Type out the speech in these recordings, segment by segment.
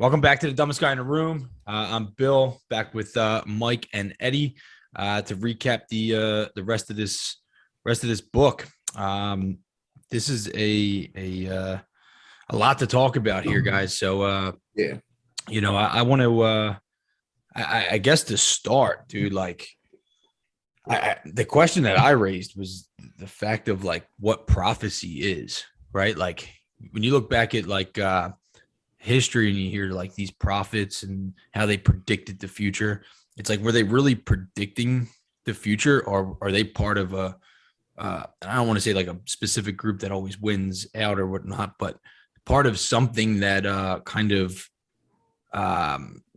Welcome back to the dumbest guy in the room. I'm Bill, back with Mike and Eddie to recap the rest of this book. This is a lot to talk about here, guys. So I want to I guess to start, dude. Like, the question that I raised was the fact of like what prophecy is, right? Like when you look back at like history and you hear like these prophets and how they predicted the future, it's like, were they really predicting the future, or are they part of a I don't want to say like a specific group that always wins out or whatnot, but part of something that kind of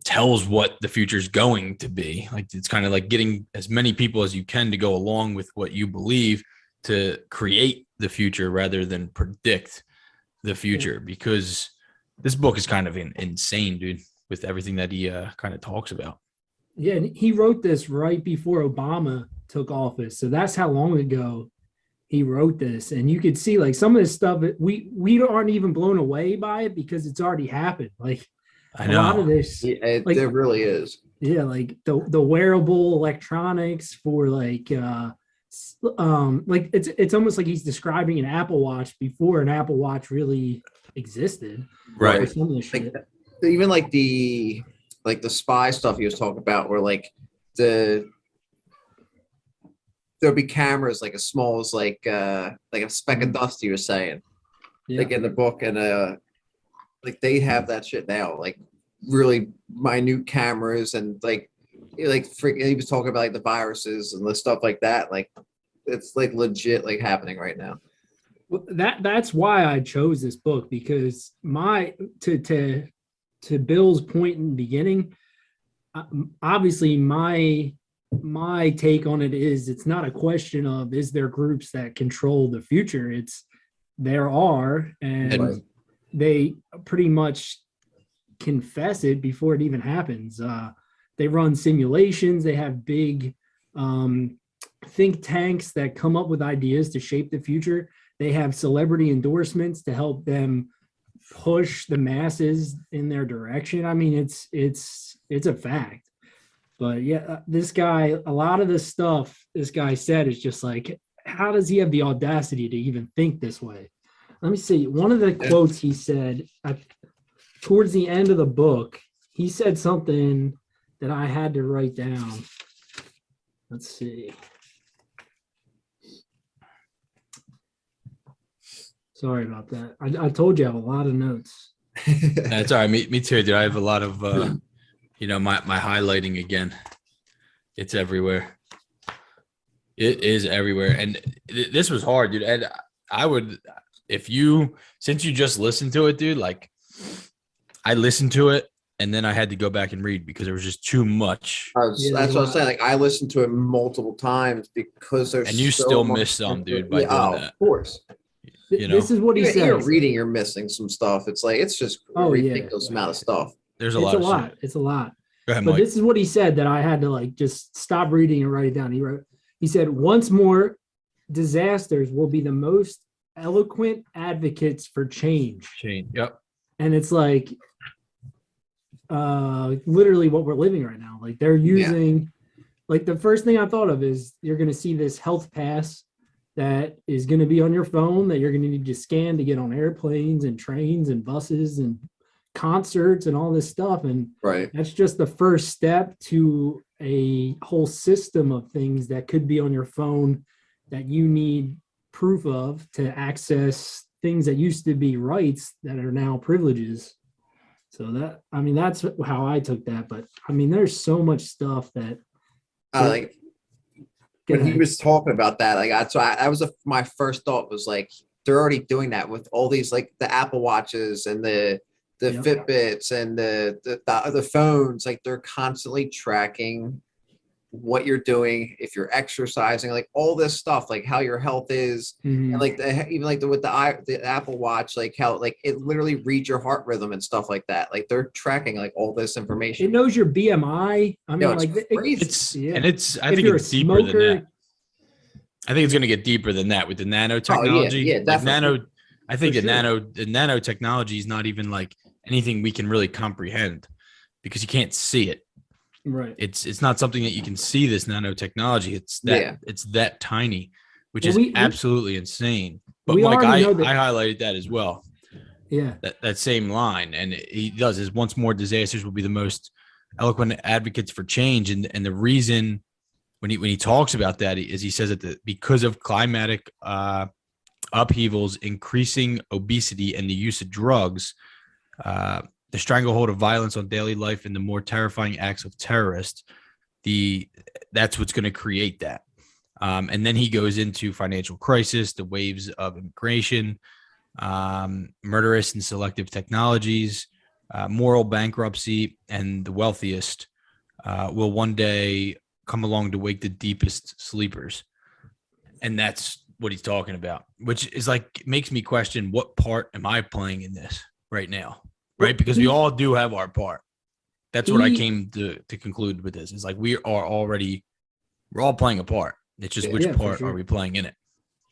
tells what the future is going to be. Like, it's kind of like getting as many people as you can to go along with what you believe to create the future rather than predict the future, because this book is kind of insane, dude, with everything that he kind of talks about. Yeah, and he wrote this right before Obama took office. So that's how long ago he wrote this. And you could see like some of this stuff, we aren't even blown away by it because it's already happened. Like I know. a lot of this, it really is. Yeah, like the wearable electronics for like it's almost like he's describing an Apple Watch before an Apple Watch really existed. Right. Some of the shit. Even like the spy stuff he was talking about, where like there'll be cameras like as small as like a speck of dust, he was saying. Yeah. Like in the book, and like they have that shit now, like really minute cameras, and like freaking, he was talking about like the viruses and the stuff like that. Like it's like legit like happening right now. Well, that's why I chose this book, because to Bill's point in the beginning, obviously my take on it is, it's not a question of is there groups that control the future. It's there are, and they pretty much confess it before it even happens. They run simulations. They have big think tanks that come up with ideas to shape the future. They have celebrity endorsements to help them push the masses in their direction. I mean, it's a fact. But yeah, this guy, a lot of the stuff this guy said is just like, how does he have the audacity to even think this way? Let me see. One of the quotes he said towards the end of the book, he said something that I had to write down. Let's see. Sorry about that. I told you I have a lot of notes. That's all right. Me too, dude. I have a lot of, my highlighting again. It's everywhere. It is everywhere. And this was hard, dude. And I would, since you just listened to it, dude, like I listened to it and then I had to go back and read because there was just too much. That's what I was saying. Like I listened to it multiple times because there's and you so still much miss some, dude, by doing that. Of course. This is what he says. You're reading, you're missing some stuff. It's like, it's just a ridiculous amount of stuff. There's a lot. It's a lot. Go ahead, but Mike. This is what he said that I had to like just stop reading and write it down. He said, once more, disasters will be the most eloquent advocates for change. Yep. And it's like literally what we're living right now. Like they're using, like the first thing I thought of is you're going to see this health pass that is going to be on your phone that you're going to need to scan to get on airplanes and trains and buses and concerts and all this stuff. And that's just the first step to a whole system of things that could be on your phone that you need proof of to access things that used to be rights that are now privileges. So that's how I took that. But I mean, there's so much stuff that when he was talking about that, like that was my first thought was like, they're already doing that with all these, like the Apple Watches and the Fitbits and the phones. Like they're constantly tracking what you're doing, if you're exercising, like all this stuff, like how your health is, and like with the Apple Watch, like how like it literally reads your heart rhythm and stuff like that. Like they're tracking like all this information. It knows your BMI. I mean, it's crazy. I think it's deeper than that. I think it's going to get deeper than that with the nanotechnology. Yeah, definitely. I think the nanotechnology is not even like anything we can really comprehend because you can't see it. Right. It's not something that you can see, this nanotechnology. It's that tiny, which is absolutely insane. But Mike, I highlighted that as well. Yeah. That same line. And he does is once more disasters will be the most eloquent advocates for change. And the reason when he talks about that is he says that because of climatic upheavals, increasing obesity, and the use of drugs, the stranglehold of violence on daily life, and the more terrifying acts of terrorists, that's what's going to create that. And then he goes into financial crisis, the waves of immigration, murderous and selective technologies, moral bankruptcy, and the wealthiest will one day come along to wake the deepest sleepers. And that's what he's talking about, which is like, makes me question, what part am I playing in this right now? Right. Because we all do have our part. That's what I came to conclude with this. It's like, we're all playing a part. It's just which part are we playing in it?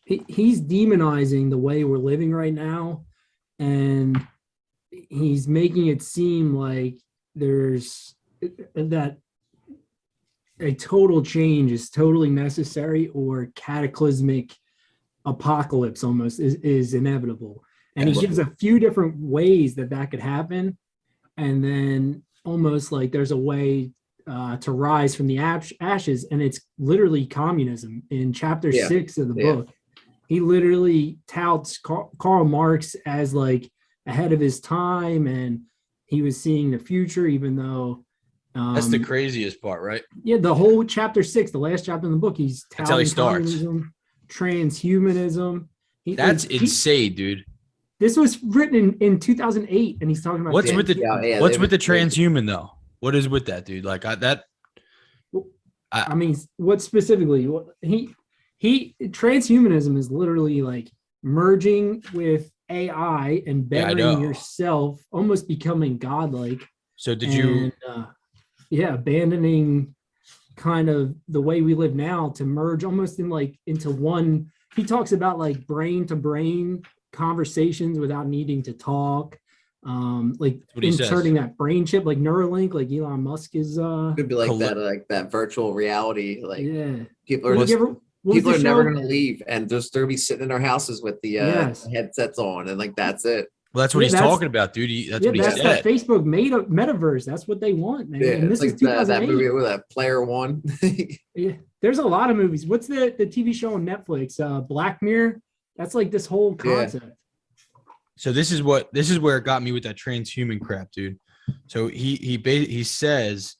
He's demonizing the way we're living right now. And he's making it seem like there's that a total change is totally necessary, or cataclysmic apocalypse almost is inevitable. And he gives a few different ways that could happen. And then almost like there's a way to rise from the ashes. And it's literally communism. In chapter 6 of the book, he literally touts Karl Marx as like ahead of his time. And he was seeing the future, even though that's the craziest part, right? Yeah, the whole chapter 6, the last chapter in the book, he's touting that's how he starts. Communism, transhumanism. That's insane, dude. This was written in 2008, and he's talking about what's with the transhuman though. What is with that, dude? Like I mean, what specifically? He transhumanism is literally like merging with AI and bettering yourself, almost becoming godlike. So did you? Abandoning kind of the way we live now to merge almost into one. He talks about like brain to brain conversations without needing to talk, like inserting that brain chip, like Neuralink, like Elon Musk is could be like that virtual reality, like people are never going to leave, and they're going to be sitting in their houses with the headsets on, and like that's it. Well, that's what he's talking about, dude. That's what he said. That Facebook metaverse. That's what they want, man. Yeah, and this like is 2008. that movie with that Player One. Yeah, there's a lot of movies. What's the TV show on Netflix? Black Mirror. That's like this whole concept. Yeah. So this is where it got me with that transhuman crap, dude. So he says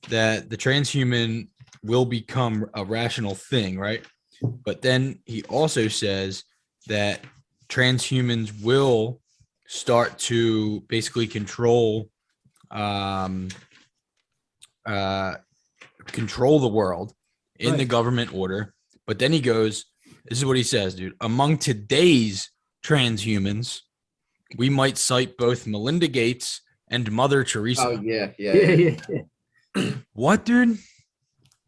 that the transhuman will become a rational thing, right? But then he also says that transhumans will start to basically control the world in the government order. But then he goes, this is what he says, dude. Among today's transhumans, we might cite both Melinda Gates and Mother Teresa. Oh yeah. What, dude?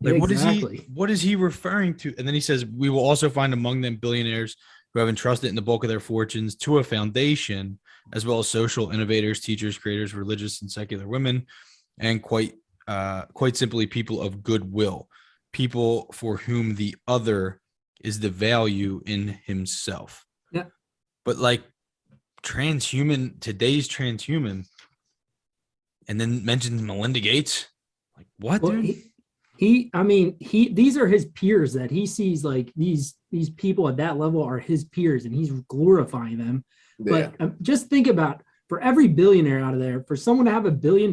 Like, exactly. what is he referring to? And then he says, we will also find among them billionaires who have entrusted in the bulk of their fortunes to a foundation, as well as social innovators, teachers, creators, religious and secular women, and quite simply people of goodwill, people for whom the other is the value in himself. Yeah. But like today's transhuman, and then mentions Melinda Gates. Like, what, dude? These are his peers that he sees, like these people at that level are his peers, and he's glorifying them. Yeah. But just think about, for every billionaire out of there, for someone to have $1 billion,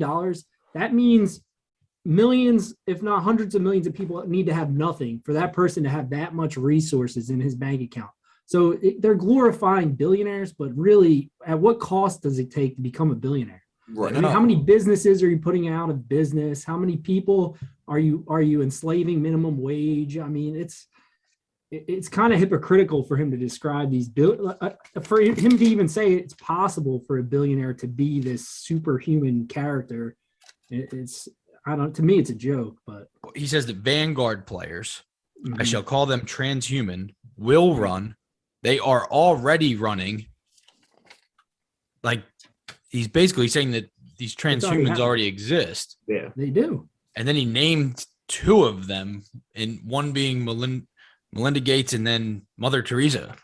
that means millions, if not hundreds of millions of people need to have nothing for that person to have that much resources in his bank account. So they're glorifying billionaires, but really, at what cost does it take to become a billionaire? Right. I mean, how many businesses are you putting out of business? How many people are you enslaving minimum wage? I mean, it's kind of hypocritical for him to describe these for him to even say it's possible for a billionaire to be this superhuman character. To me, it's a joke. But he says that Vanguard players, I shall call them transhuman, will run. They are already running. Like, he's basically saying that these already transhumans happened. already exist. Yeah. They do. And then he named two of them, and one being Melinda Gates and then Mother Teresa.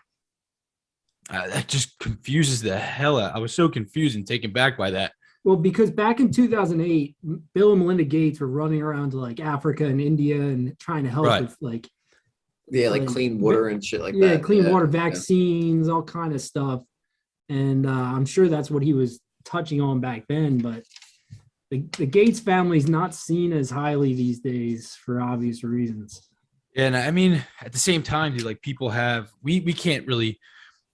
That just confuses the hell out. I was so confused and taken back by that. Well, because back in 2008, Bill and Melinda Gates were running around to like Africa and India and trying to help Right. with like Clean water and shit like that. Yeah, clean water, vaccines, all kind of stuff. And I'm sure that's what he was touching on back then. But the Gates family is not seen as highly these days for obvious reasons. And I mean, at the same time, dude, like people have, we can't really.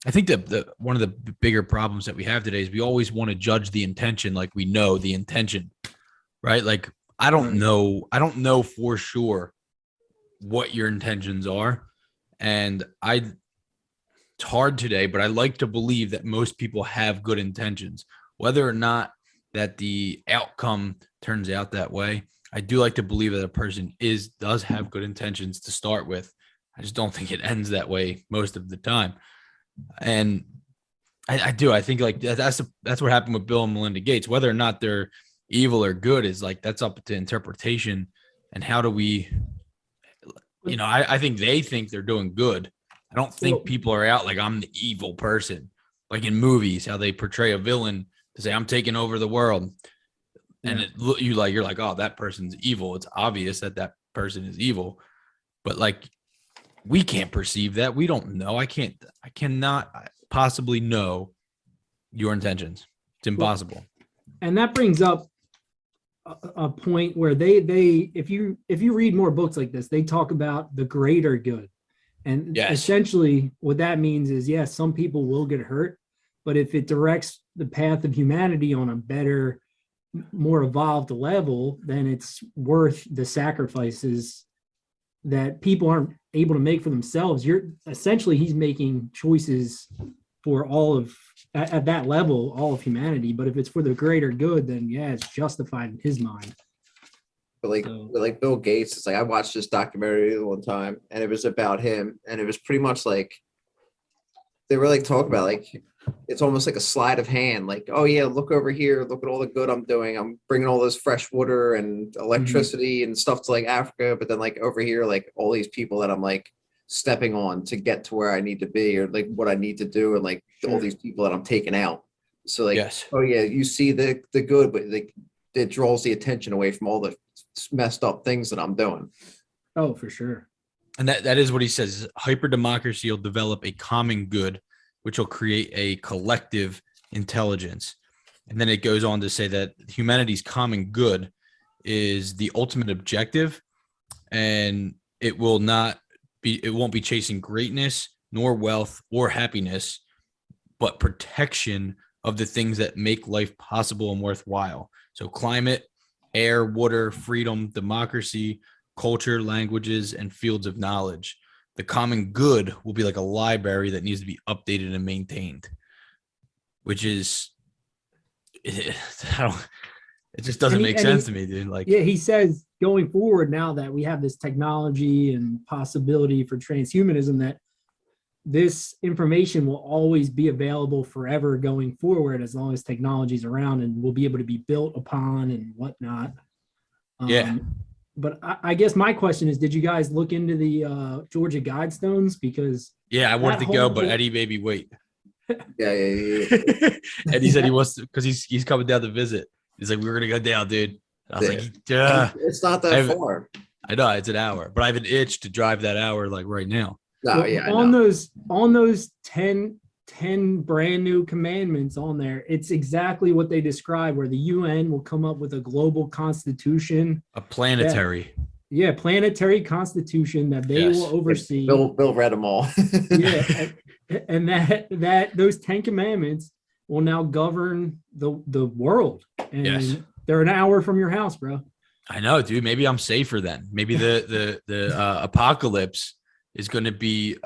I think that one of the bigger problems that we have today is we always want to judge the intention like we know the intention, right? Like I don't know for sure what your intentions are, and it's hard today, but I like to believe that most people have good intentions, whether or not that the outcome turns out that way. I do like to believe that a person does have good intentions to start with. I just don't think it ends that way most of the time. And I think like that's what happened with Bill and Melinda Gates. Whether or not they're evil or good is like, that's up to interpretation. And how do we, I think they think they're doing good. I don't think people are out like I'm the evil person, like in movies, how they portray a villain to say I'm taking over the world. And you're like, oh, that person's evil. It's obvious that person is evil, but like, we can't perceive that. We don't know. I cannot possibly know your intentions. It's impossible. And that brings up a point where they if you read more books like this, they talk about the greater good. And essentially what that means is, yes, some people will get hurt, but if it directs the path of humanity on a better, more evolved level, then it's worth the sacrifices that people aren't able to make for themselves. He's making choices for at that level, all of humanity. But if it's for the greater good, then it's justified in his mind. But like Bill Gates, it's like I watched this documentary one time and it was about him, and it was pretty much like they were like talking about like it's almost like a sleight of hand, like, oh yeah, look over here, look at all the good I'm doing, I'm bringing all this fresh water and electricity and stuff to like Africa, but then like over here, like all these people that I'm like stepping on to get to where I need to be, or like what I need to do, and like all these people that I'm taking out. So like, oh yeah, you see the good, but like it draws the attention away from all the messed up things that I'm doing. Oh, for sure. And that is what he says. Hyper democracy will develop a common good, which will create a collective intelligence. And then it goes on to say that humanity's common good is the ultimate objective, and it won't be chasing greatness, nor wealth or happiness, but protection of the things that make life possible and worthwhile. So climate, air, water, freedom, democracy, culture, languages, and fields of knowledge. The common good will be like a library that needs to be updated and maintained, which is, it just doesn't make sense to me, dude. Like, he says going forward, now that we have this technology and possibility for transhumanism, that this information will always be available forever going forward, as long as technology is around, and will be able to be built upon and whatnot. But I guess my question is, did you guys look into the Georgia Guidestones? Because I wanted to go, but Eddie made me wait. Yeah. Eddie said he wants to, because he's coming down to visit. He's like, we're gonna go down, dude. I was like, it's not that far. I know it's an hour, but I have an itch to drive that hour like right now. On those 10 brand new commandments on there, it's exactly what they describe, where the UN will come up with a global constitution, a planetary planetary constitution that they will oversee. Bill read them all. and that those 10 commandments will now govern the world, and they're an hour from your house, bro. I know, dude. Maybe I'm safer then. Maybe the apocalypse is going to be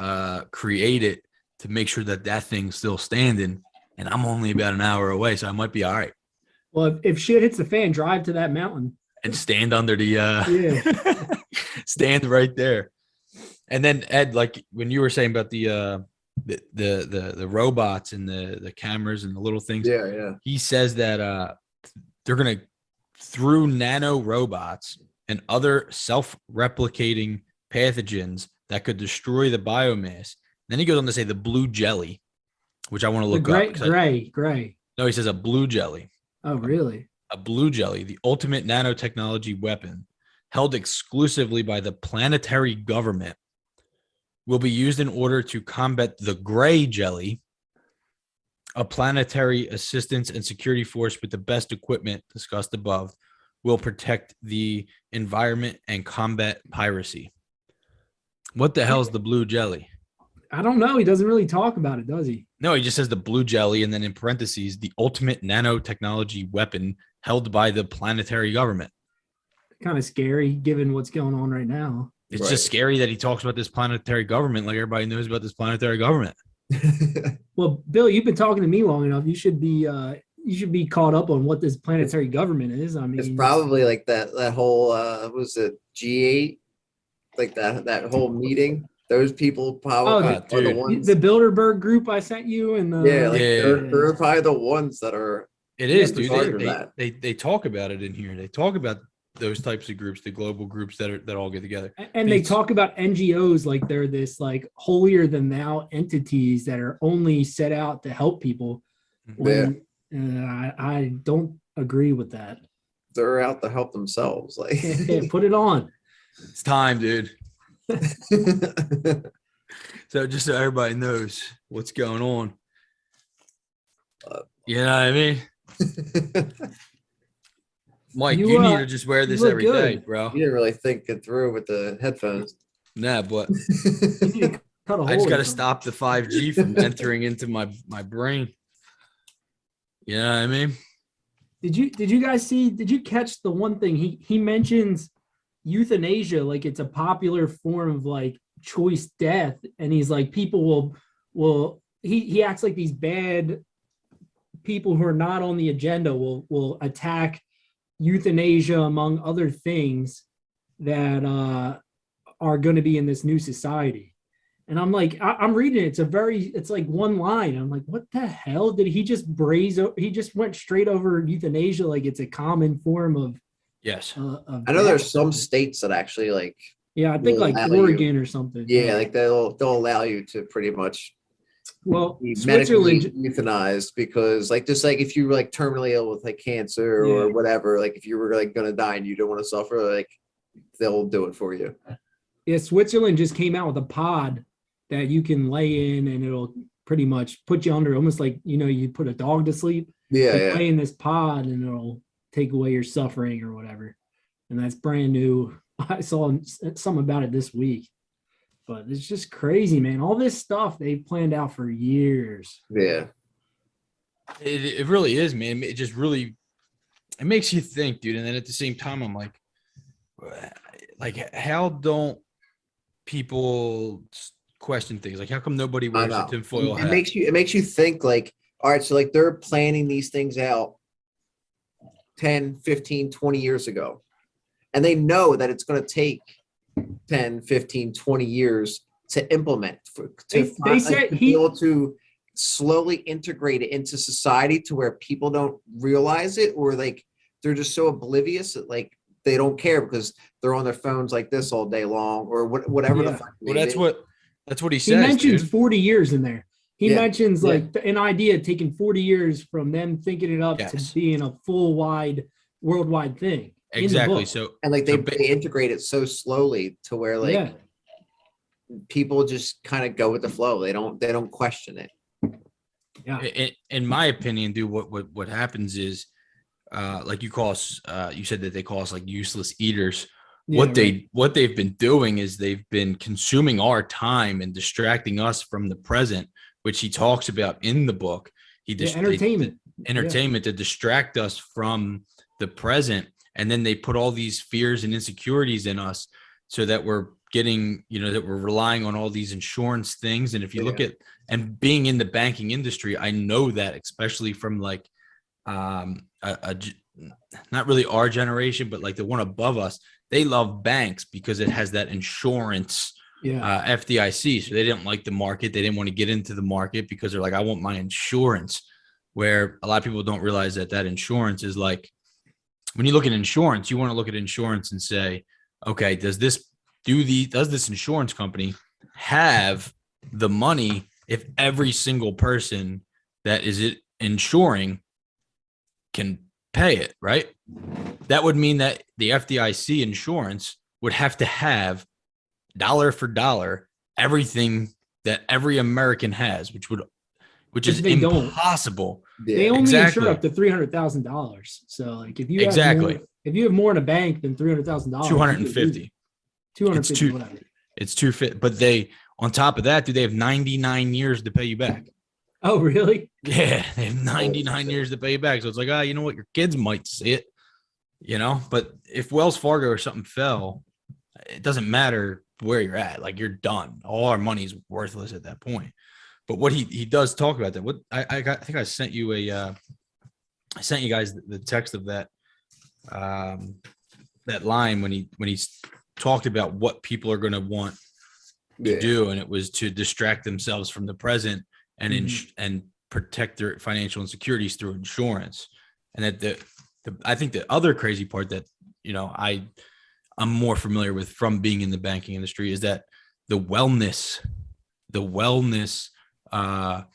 created to make sure that thing's still standing, and I'm only about an hour away, so I might be all right. Well, if shit hits the fan, drive to that mountain and stand under the stand right there. And then Ed, like when you were saying about the the robots and the cameras and the little things. Yeah. He says that they're gonna, through nano robots and other self-replicating pathogens that could destroy the biomass. Then he goes on to say the blue jelly, which I want to The look up. gray. No, he says a blue jelly. Oh, really? A blue jelly, the ultimate nanotechnology weapon held exclusively by the planetary government, will be used in order to combat the gray jelly, a planetary assistance and security force with the best equipment discussed above, will protect the environment and combat piracy. What the hell is the blue jelly? I don't know. He doesn't really talk about it, does he? No, he just says the blue jelly, and then in parentheses, the ultimate nanotechnology weapon held by the planetary government. Kind of scary given what's going on right now. It's Right. just scary that he talks about this planetary government like everybody knows about this planetary government. Well, Bill, you've been talking to me long enough. You should be caught up on what this planetary government is. I mean, It's probably like that whole was it G8, like that whole meeting. Those people probably Oh, are the dude. ones. the Bilderberg group I sent you, and Yeah, like Yeah. they're probably the ones that are. It is, in dude. charge of They, that. they talk about it in here. They talk about those types of groups, the global groups that all get together. and they Peace. talk about NGOs like they're this like holier than thou entities that are only set out to help people. When I don't agree with that. They're out to help themselves. Like, Put it on. It's time, dude. So just so everybody knows what's going on. You know what I mean? Mike, You, you need to just wear this look every day, good. bro. You didn't really think it through with the headphones. Nah, but You need to cut a I hole just in got to something. stop the 5G from entering into my brain. You know what I mean? Did you guys see? Did you catch the one thing he mentions euthanasia like it's a popular form of like choice death, and he's like people will he acts like these bad people who are not on the agenda will attack euthanasia among other things that are going to be in this new society. And I'm like, I'm reading it. It's like one line. I'm like, what the hell did he just he just went straight over euthanasia like it's a common form of. Yes. I know there's some states that actually like. Yeah, I think like allow you- Oregon or something. Yeah, like they'll allow you to pretty much Well, be medically Switzerland. euthanized because like just like if you were like terminally ill with like cancer Yeah. or whatever, like if you were like gonna die and you don't want to suffer, like they'll do it for you. Yeah, Switzerland just came out with a pod that you can lay in, and it'll pretty much put you under, almost like you put a dog to sleep. Yeah, You yeah. lay in this pod, and it'll take away your suffering or whatever. And that's brand new. I saw something about it this week, but it's just crazy, man. All this stuff they've planned out for years. Yeah. It really is, man. It just really, it makes you think, dude. And then at the same time, I'm like how don't people question things? Like, how come nobody I wears a know. tinfoil It hat? makes you think like, all right, so like they're planning these things out 10, 15, 20 years ago. And they know that it's going to take 10, 15, 20 years to implement They said to be able to slowly integrate it into society to where people don't realize it, or like they're just so oblivious that like they don't care because they're on their phones like this all day long or whatever the Yeah. fuck. Well, that's what he he says. mentions Dude. 40 years in there. He Yeah. mentions Yeah. like an idea taking 40 years from them thinking it up Yes. to being a worldwide thing. in the Exactly. book. So And like So they integrate it so slowly to where like yeah. people just kind of go with the flow. They don't question it. Yeah. in my opinion, dude, what happens is, like you said that they call us like useless eaters. Yeah, What they've been doing is they've been consuming our time and distracting us from the present, which he talks about in the book. entertainment. Entertainment to distract us from the present, and then they put all these fears and insecurities in us so that we're getting, that we're relying on all these insurance things. And if you look at, and being in the banking industry, I know that, especially from like not really our generation, but like the one above us, they love banks because it has that insurance FDIC. So they didn't like the market. They didn't want to get into the market because they're like, I want my insurance. Where a lot of people don't realize that insurance is like, when you look at insurance, you want to look at insurance and say, okay, does this insurance company have the money if every single person that is it insuring can pay it, right? That would mean that the FDIC insurance would have to have dollar for dollar everything that every American has, which is they impossible. They only insure up to $300,000. So like if you have more in a bank than $300,000, 250. 250, whatever. It's 250, but they, on top of that, they have 99 years to pay you back. Oh, really? Yeah, they have 99 years to pay you back. So it's like, you know what? Your kids might see it, but if Wells Fargo or something fell, it doesn't matter where you're at. Like, you're done. All our money's worthless at that point. But what he does talk about that. What I think I sent you I sent you guys the text of that that line when he talked about what people are going to want to do, and it was to distract themselves from the present and and protect their financial insecurities through insurance. And that I think the other crazy part that I'm more familiar with from being in the banking industry is that the wellness I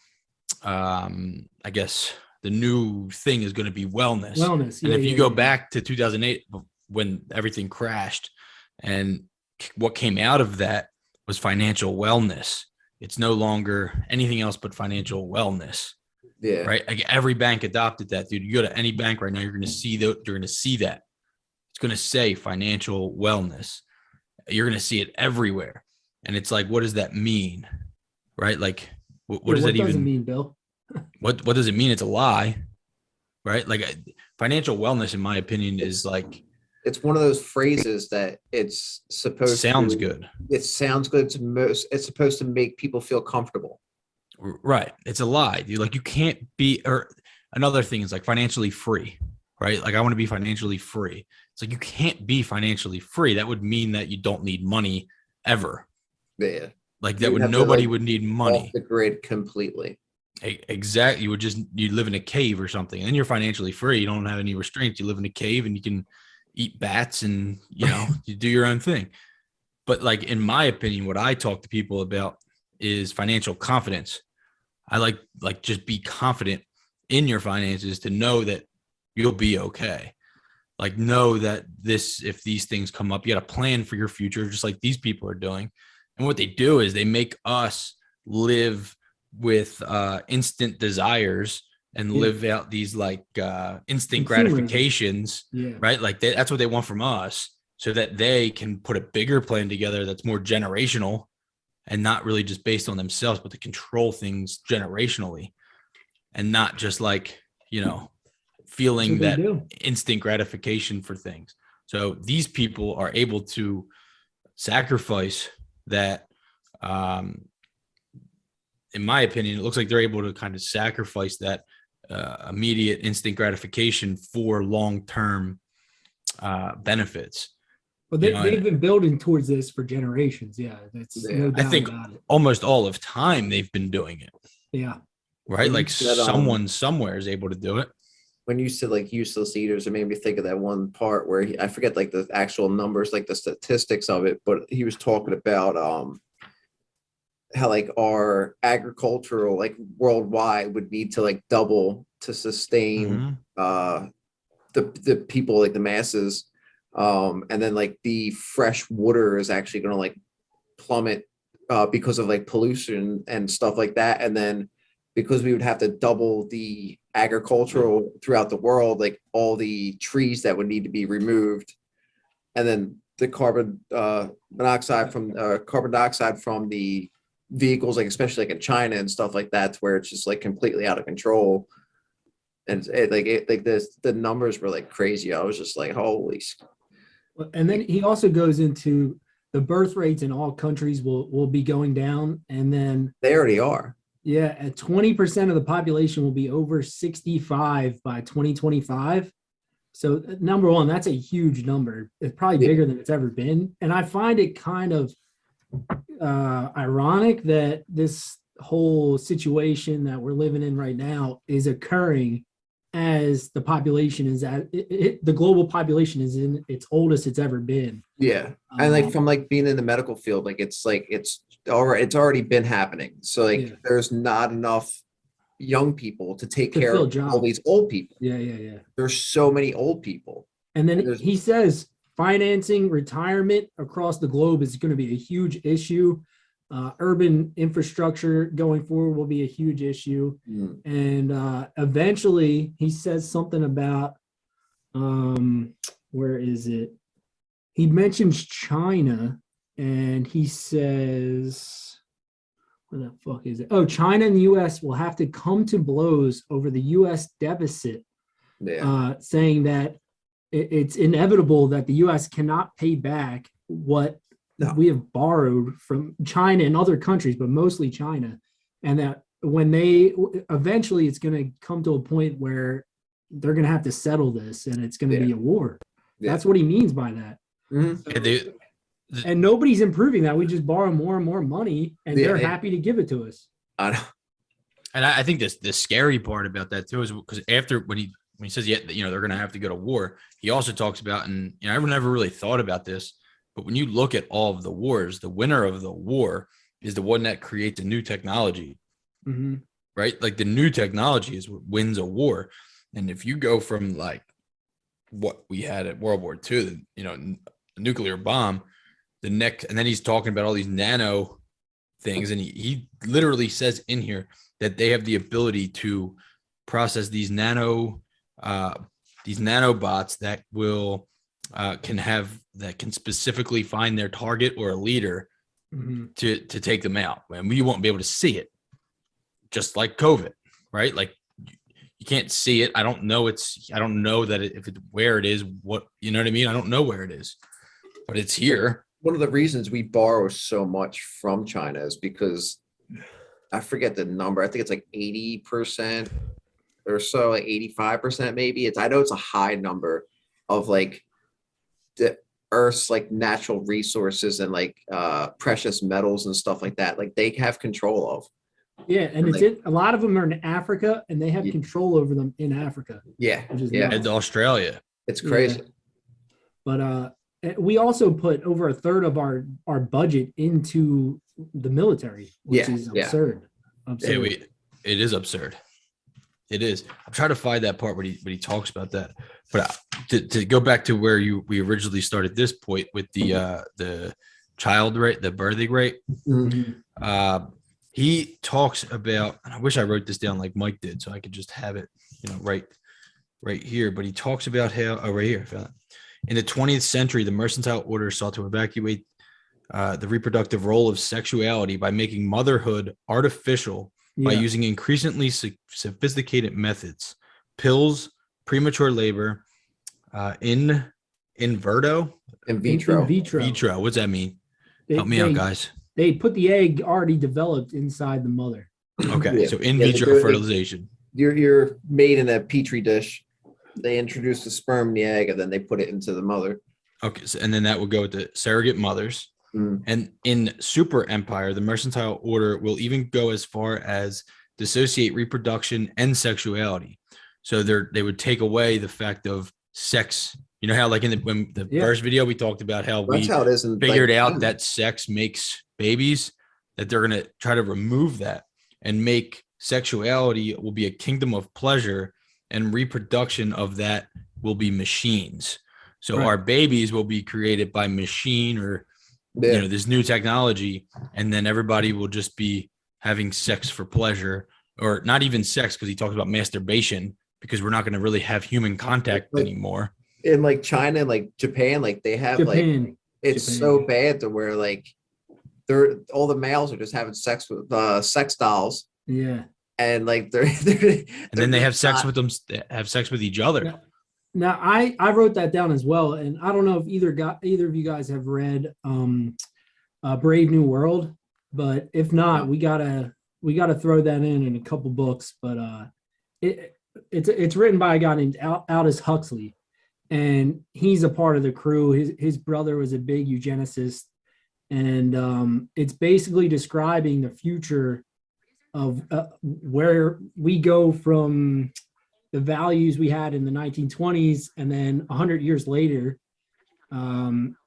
guess the new thing is going to be wellness. And if you go back to 2008 when everything crashed, and what came out of that was financial wellness. It's no longer anything else but financial wellness. Yeah. Right. Like, every bank adopted that, dude. You go to any bank right now, you're going to see that. It's going to say financial wellness. You're going to see it everywhere. And it's like, what does that mean? Right? Like, what does that even mean, Bill? what does it mean? It's a lie, right? Like, financial wellness, in my opinion, is like, it's one of those phrases that it's supposed sounds good. It sounds good to most. It's supposed to make people feel comfortable. Right. It's a lie, dude. Like, you can't be, or another thing is like financially free, right? Like, I want to be financially free. It's like, you can't be financially free. That would mean that you don't need money ever. Yeah. Like, that would, nobody would need money. Off the grid completely. Exactly. You live in a cave or something, and then you're financially free. You don't have any restraints. You live in a cave and you can eat bats and, you do your own thing. But like, in my opinion, what I talk to people about is financial confidence. I like just be confident in your finances to know that you'll be okay. Like, know that if these things come up, you got to plan for your future, just like these people are doing. And what they do is they make us live with instant desires and live out these like instant gratifications, right? Like, that's what they want from us, so that they can put a bigger plan together that's more generational and not really just based on themselves, but to control things generationally, and not just like, feeling that instant gratification for things. So these people are able to sacrifice that. In my opinion, it looks like they're able to kind of sacrifice that immediate instant gratification for long-term benefits. Well, they've been building towards this for generations. Yeah, no doubt. I think almost all of time they've been doing it. Yeah. Right. Like, someone somewhere is able to do it. When you said like useless eaters, it made me think of that one part where I forget like the actual numbers, like the statistics of it, but he was talking about how like our agricultural, like worldwide, would need to like double to sustain the people, like the masses. And then like the fresh water is actually going to like plummet because of like pollution and stuff like that. And then because we would have to double the agricultural throughout the world, like all the trees that would need to be removed, and then the carbon dioxide from the vehicles, like especially like in China and stuff like that, where it's just like completely out of control. And the numbers were like crazy. I was just like, holy. And then he also goes into the birth rates in all countries will be going down, and then they already are. Yeah, at 20% of the population will be over 65 by 2025. So number one, that's a huge number. It's probably bigger than it's ever been. And I find it kind of ironic that this whole situation that we're living in right now is occurring as the population is the global population is in its oldest it's ever been. Yeah. And like from like being in the medical field, like it's already been happening. So like Yeah. there's not enough young people to take To care fill of all jobs. these old people. Yeah. There's so many old people. And then There's- he says financing retirement across the globe is going to be a huge issue. Urban infrastructure going forward will be a huge issue. And eventually he says something about, where is it? He mentions China and he says, where the fuck is it? Oh, China and the US will have to come to blows over the US deficit, saying that it's inevitable that the US cannot pay back what we have borrowed from China and other countries, but mostly China. And that when they eventually it's going to come to a point where they're going to have to settle this and it's going to be a war. That's what he means by that. And nobody's improving that. We just borrow more and more money and they're happy to give it to us. I know. And I think the scary part about that too is because after when he says, they're going to have to go to war, he also talks about, and I never really thought about this, but when you look at all of the wars, the winner of the war is the one that creates a new technology, right? Like the new technology is what wins a war. And if you go from like what we had at World War II, a nuclear bomb, and then he's talking about all these nano things. And he literally says in here that they have the ability to process these nanobots that will can specifically find their target or a leader to take them out, and we won't be able to see it, just like COVID, right? Like you can't see it. I don't know where it is, what, you know what I mean? I don't know where it is, but it's here. One of the reasons we borrow so much from China is because I forget the number. I think it's like 80% or so, like 85% maybe. I know it's a high number of like the Earth's like natural resources and like precious metals and stuff like that. Like they have control of. Yeah, and a lot of them are in Africa, and they have control over them in Africa. Yeah, and Australia. It's crazy. Yeah. But we also put over a third of our budget into the military, which is absurd. Yeah, it is absurd. It is. I'm trying to find that part where he talks about that. But to go back to where we originally started this point with the child rate, the birthing rate. He talks about, and I wish I wrote this down like Mike did, so I could just have it, right here. But he talks about how, right here, I found it. In the 20th century, the mercantile order sought to evacuate the reproductive role of sexuality by making motherhood artificial by using increasingly sophisticated methods, pills, premature labor, in vitro. What's that mean? Help me out, guys. They put the egg already developed inside the mother. Okay, so in vitro fertilization. You're made in a petri dish. They introduce the sperm and the egg, and then they put it into the mother. Okay, so, and then that would go with the surrogate mothers. And in super empire, the mercantile order will even go as far as dissociate reproduction and sexuality. So they would take away the fact of sex. You know how like when the first video we talked about how That's how it is figured out that sex makes babies, that they're going to try to remove that and make sexuality will be a kingdom of pleasure and reproduction of that will be machines. So our babies will be created by machine or this new technology, and then everybody will just be having sex for pleasure, or not even sex, because he talks about masturbation, because we're not going to really have human contact anymore. In like China and like Japan, like they have it's so bad to where like all the males are just having sex with sex dolls. Yeah. And like they're and then they have sex with them, have sex with each other. Now I wrote that down as well, and I don't know if either of you guys have read Brave New World, but if not, we gotta throw that in a couple books. But it's written by a guy named Aldous Huxley, and he's a part of the crew. His brother was a big eugenicist, And it's basically describing the future of where we go from the values we had in the 1920s, and then 100 years later,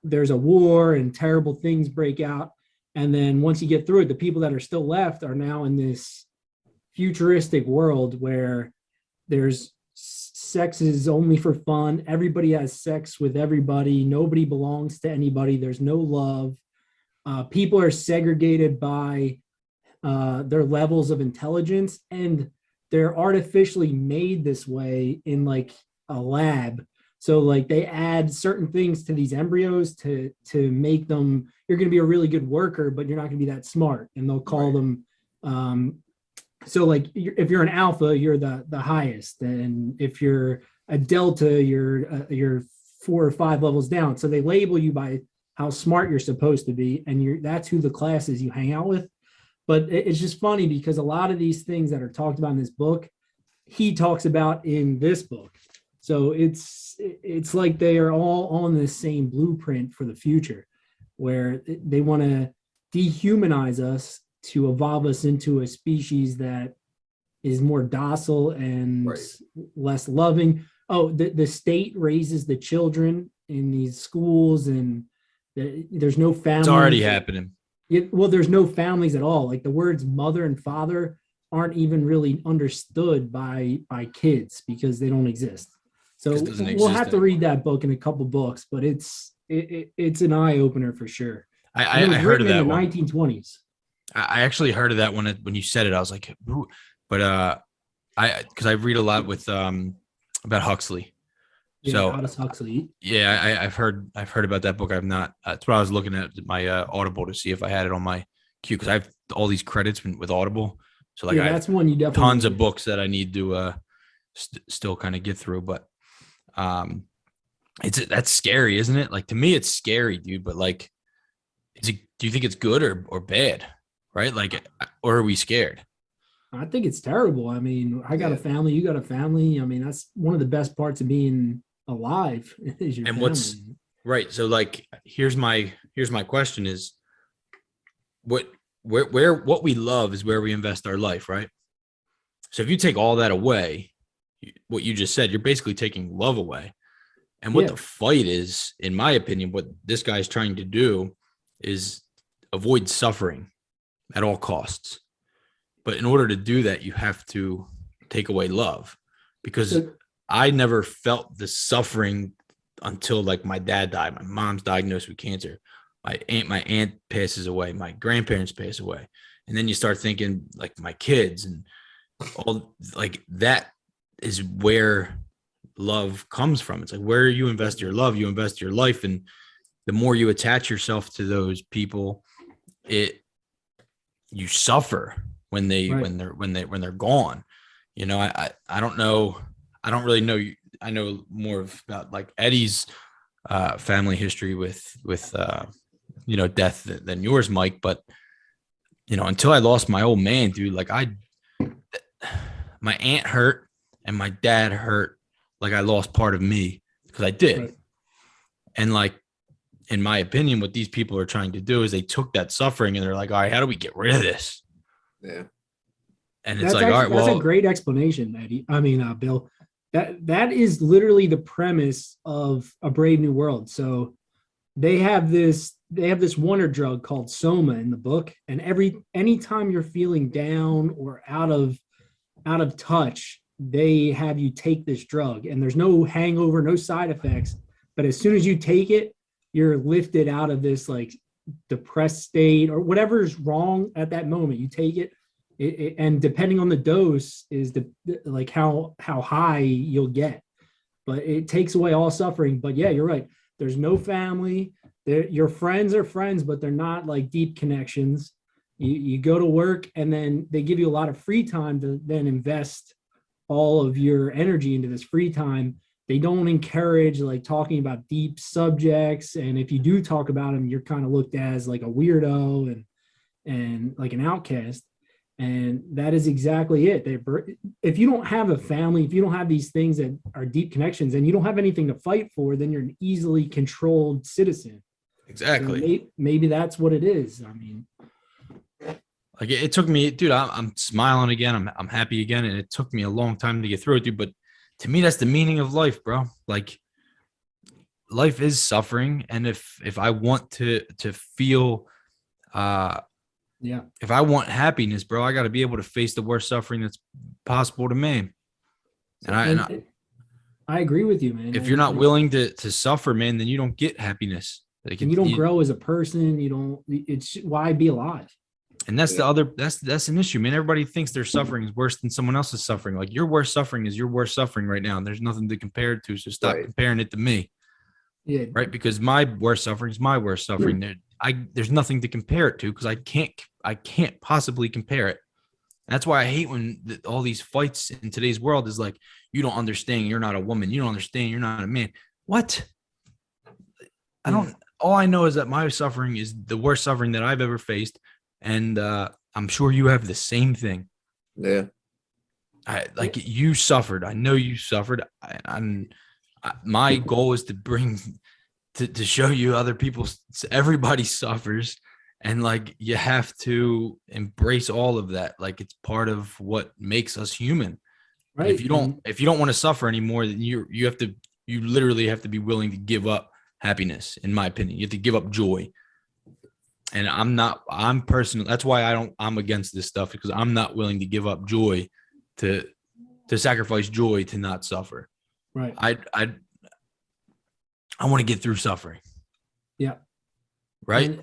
there's a war and terrible things break out. And then once you get through it, the people that are still left are now in this futuristic world where there's sex is only for fun. Everybody has sex with everybody. Nobody belongs to anybody. There's no love. People are segregated by their levels of intelligence, and they're artificially made this way in like a lab. So like they add certain things to these embryos to make them, you're going to be a really good worker, but you're not going to be that smart. And they'll call them, so like if you're an alpha, you're the highest. And if you're a delta, you're 4 or 5 levels down. So they label you by how smart you're supposed to be. And that's who the class is you hang out with. But it's just funny because a lot of these things that are talked about in this book, he talks about in this book. So it's like they are all on the same blueprint for the future, where they want to dehumanize us to evolve us into a species that is more docile and less loving. Oh, the state raises the children in these schools, and there's no family. It's already happening. Well, there's no families at all. Like the words mother and father aren't even really understood by kids because they don't exist. So we'll have to read that book in a couple books, but it's an eye opener for sure. I heard of that in the one. 1920s. I actually heard of that one when you said it. I was like, ooh. But because I read a lot with about Huxley. Yeah, So Aldous Huxley. Yeah, I've heard about that book. I've not. That's what I was looking at my Audible to see if I had it on my queue, because I have all these credits with Audible. So like, that's one you definitely tons of books that I need to still kind of get through. But that's scary, isn't it? Like to me, it's scary, dude. But like, do you think it's good or bad? Right? Like, or are we scared? I think it's terrible. I mean, I got a family, you got a family. I mean, that's one of the best parts of being alive is your family. Right. So like, here's my question is what we love is where we invest our life. Right. So if you take all that away, what you just said, you're basically taking love away. And what the fight is, in my opinion, what this guy's trying to do is avoid suffering at all costs. But in order to do that, you have to take away love, because I never felt the suffering until like my dad died. My mom's diagnosed with cancer. My aunt passes away. My grandparents pass away. And then you start thinking like my kids and all, like that is where love comes from. It's like where you invest your love, you invest your life. And the more you attach yourself to those people, you suffer when they're gone. You know, I don't know. I don't really know. I know more about like Eddie's family history with death than yours, Mike. But until I lost my old man, dude, like my aunt hurt and my dad hurt. Like I lost part of me because I did. Right. And like, in my opinion, what these people are trying to do is they took that suffering and they're like, all right, how do we get rid of this? Yeah. And it's all right, that's a great explanation, Eddie. I mean, Bill, that is literally the premise of A Brave New World. So they have this wonder drug called Soma in the book. And anytime you're feeling down or out of touch, they have you take this drug, and there's no hangover, no side effects. But as soon as you take it, you're lifted out of this like depressed state or whatever's wrong at that moment. You take it, and depending on the dose is like how high you'll get. But it takes away all suffering. But yeah, you're right. There's no family. Your friends are friends, but they're not like deep connections. You go to work, and then they give you a lot of free time to then invest all of your energy into this free time. They don't encourage like talking about deep subjects. And if you do talk about them, you're kind of looked at as like a weirdo and like an outcast. And that is exactly it. If you don't have a family, if you don't have these things that are deep connections and you don't have anything to fight for, then you're an easily controlled citizen. Exactly. Maybe that's what it is. I mean, Like it took me, dude. I'm smiling again. I'm happy again, and it took me a long time to get through it, dude. But to me, that's the meaning of life, bro. Like life is suffering, and if I want to feel, yeah. if I want happiness, bro, I got to be able to face the worst suffering that's possible to me. And I agree with you, man. if you're not willing to suffer, man, then you don't get happiness. Like you don't grow as a person. You don't. It's why be alive. and that's the other. That's an issue, man. Everybody thinks their suffering is worse than someone else's suffering. Like your worst suffering is your worst suffering right now, and there's nothing to compare it to. So stop comparing it to me. Yeah. Right. Because my worst suffering is my worst suffering. There's nothing to compare it to because I can't possibly compare it. That's why I hate when all these fights in today's world is like, you don't understand. You're not a woman. You don't understand. You're not a man. What? I don't. All I know is that my suffering is the worst suffering that I've ever faced, and I'm sure you have the same thing. Yeah. You suffered. I know you suffered. My goal is to bring to show you other people. Everybody suffers. And like you have to embrace all of that. Like it's part of what makes us human. Right. And if you don't want to suffer anymore, then you literally have to be willing to give up happiness, in my opinion. You have to give up joy. And I'm personally, that's why I'm against this stuff, because I'm not willing to give up joy to sacrifice joy to not suffer. Right. I want to get through suffering. Yeah. Right.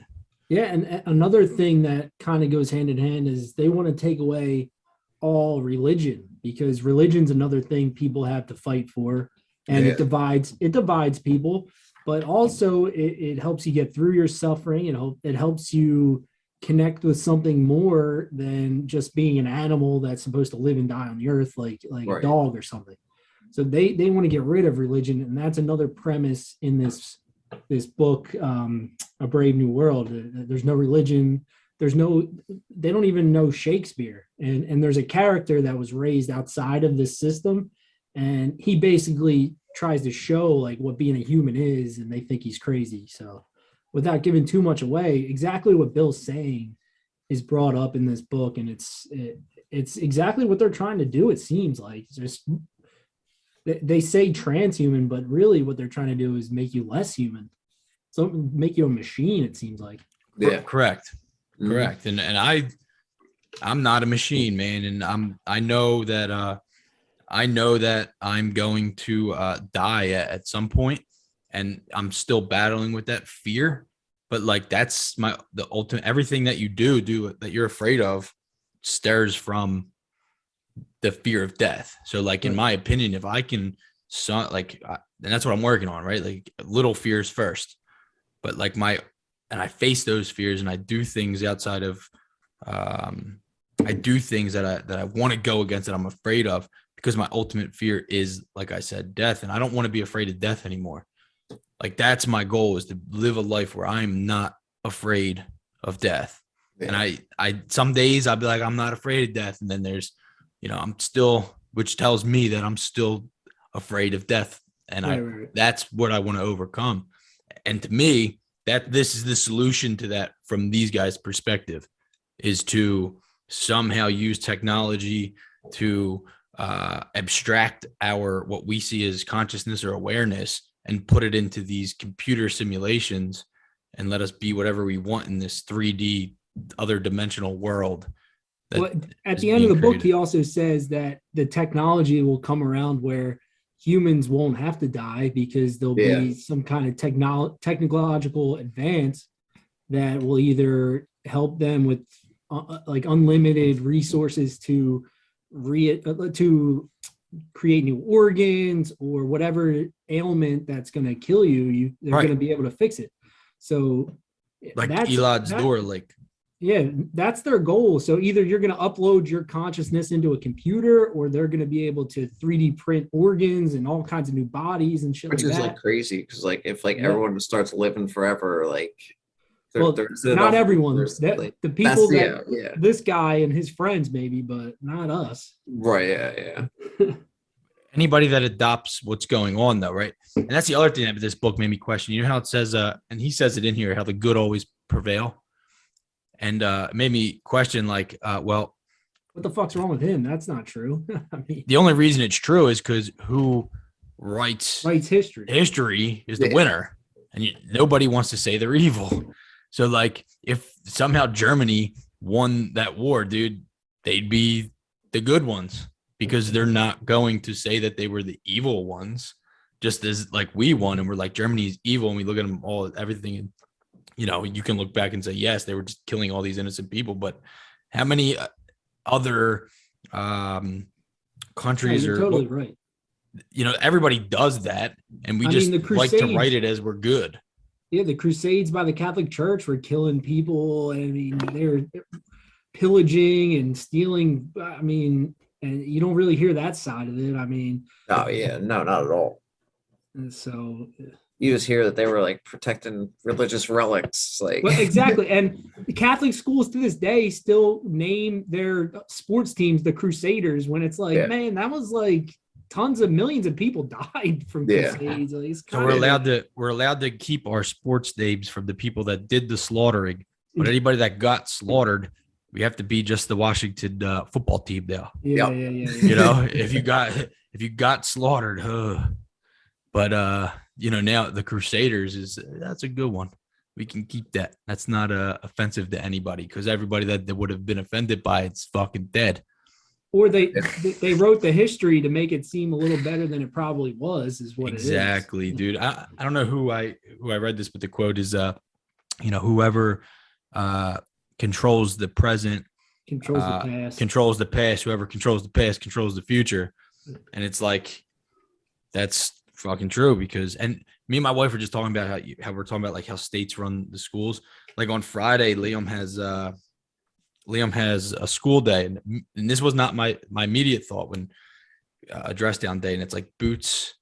And another thing that kind of goes hand in hand is they want to take away all religion, because religion's another thing people have to fight for, and it divides people, but also it helps you get through your suffering. It helps you connect with something more than just being an animal that's supposed to live and die on the earth, like a dog or something. So they want to get rid of religion, and that's another premise in this book, A Brave New World. There's no religion. They don't even know Shakespeare. And there's a character that was raised outside of this system, and he basically tries to show like what being a human is, and they think he's crazy. So without giving too much away, exactly what Bill's saying is brought up in this book, and it's exactly what they're trying to do. It seems like just they say transhuman, but really what they're trying to do is make you less human. So make you a machine, it seems like. Yeah, correct. Mm-hmm. Correct. And I'm not a machine, man. And I know that I'm going to die at some point, and I'm still battling with that fear. But like that's the ultimate. Everything that you do that you're afraid of stems from the fear of death. So like, in my opinion, if I can, and that's what I'm working on, right? Like little fears first, but like and I face those fears, and I do things outside of, I do things that I want to go against, that I'm afraid of, because my ultimate fear is, like I said, death. And I don't want to be afraid of death anymore. Like that's my goal, is to live a life where I'm not afraid of death. Yeah. And I some days I'll be like, I'm not afraid of death. And then there's, I'm still, which tells me that I'm still afraid of death. And that's what I want to overcome. And to me, that this is the solution to that, from these guys' perspective, is to somehow use technology to abstract what we see as consciousness or awareness, and put it into these computer simulations, and let us be whatever we want in this 3D other dimensional world. Well, at the end of the book, he also says that the technology will come around where humans won't have to die, because there'll be some kind of technological advance that will either help them with like unlimited resources to create new organs, or whatever ailment that's going to kill you, they're going to be able to fix it. So like Elon's door, like. Yeah, that's their goal. So either you're going to upload your consciousness into a computer, or they're going to be able to 3D print organs and all kinds of new bodies and shit. Which like is that. Like crazy, because like if like everyone starts living forever, like not everyone. The people this guy and his friends maybe, but not us. Right. Yeah. Anybody that adopts what's going on, though, right? And that's the other thing that this book made me question. You know how it says, and he says it in here, how the good always prevail, and it made me question, like, well, what the fuck's wrong with him? That's not true. I mean, the only reason it's true is because who writes history is the winner, and nobody wants to say they're evil. So, like, if somehow Germany won that war, dude, they'd be the good ones, because they're not going to say that they were the evil ones, just as like we won and we're like, Germany's evil, and we look at them all, everything, and you can look back and say, yes, they were just killing all these innocent people. But how many other countries you're are totally right. Everybody does that, and we just like to write it as we're good. Yeah, the Crusades by the Catholic Church were killing people. I mean, they're pillaging and stealing. I mean, and you don't really hear that side of it. I mean, oh yeah, no, not at all. And so you just hear that they were like protecting religious relics, like. Well, exactly. And the Catholic schools to this day still name their sports teams the Crusaders, when it's like, man, that was like tons of millions of people died from Crusades. Like, so we're allowed to keep our sports names from the people that did the slaughtering, but anybody that got slaughtered, we have to be just the Washington football team now. Yeah. If you got slaughtered, but now the Crusaders that's a good one. We can keep that. That's not offensive to anybody, because everybody that would have been offended by it's fucking dead. Or they wrote the history to make it seem a little better than it probably was, is what exactly, it is. Dude. I don't know who I read this, but the quote is whoever controls the present controls the past. Whoever controls the past controls the future. And it's like, that's fucking true, because, and me and my wife were just talking about how we're talking about like how states run the schools. Like on Friday, Liam has a school day, and this was not my immediate thought when a dress down day, and it's like boots.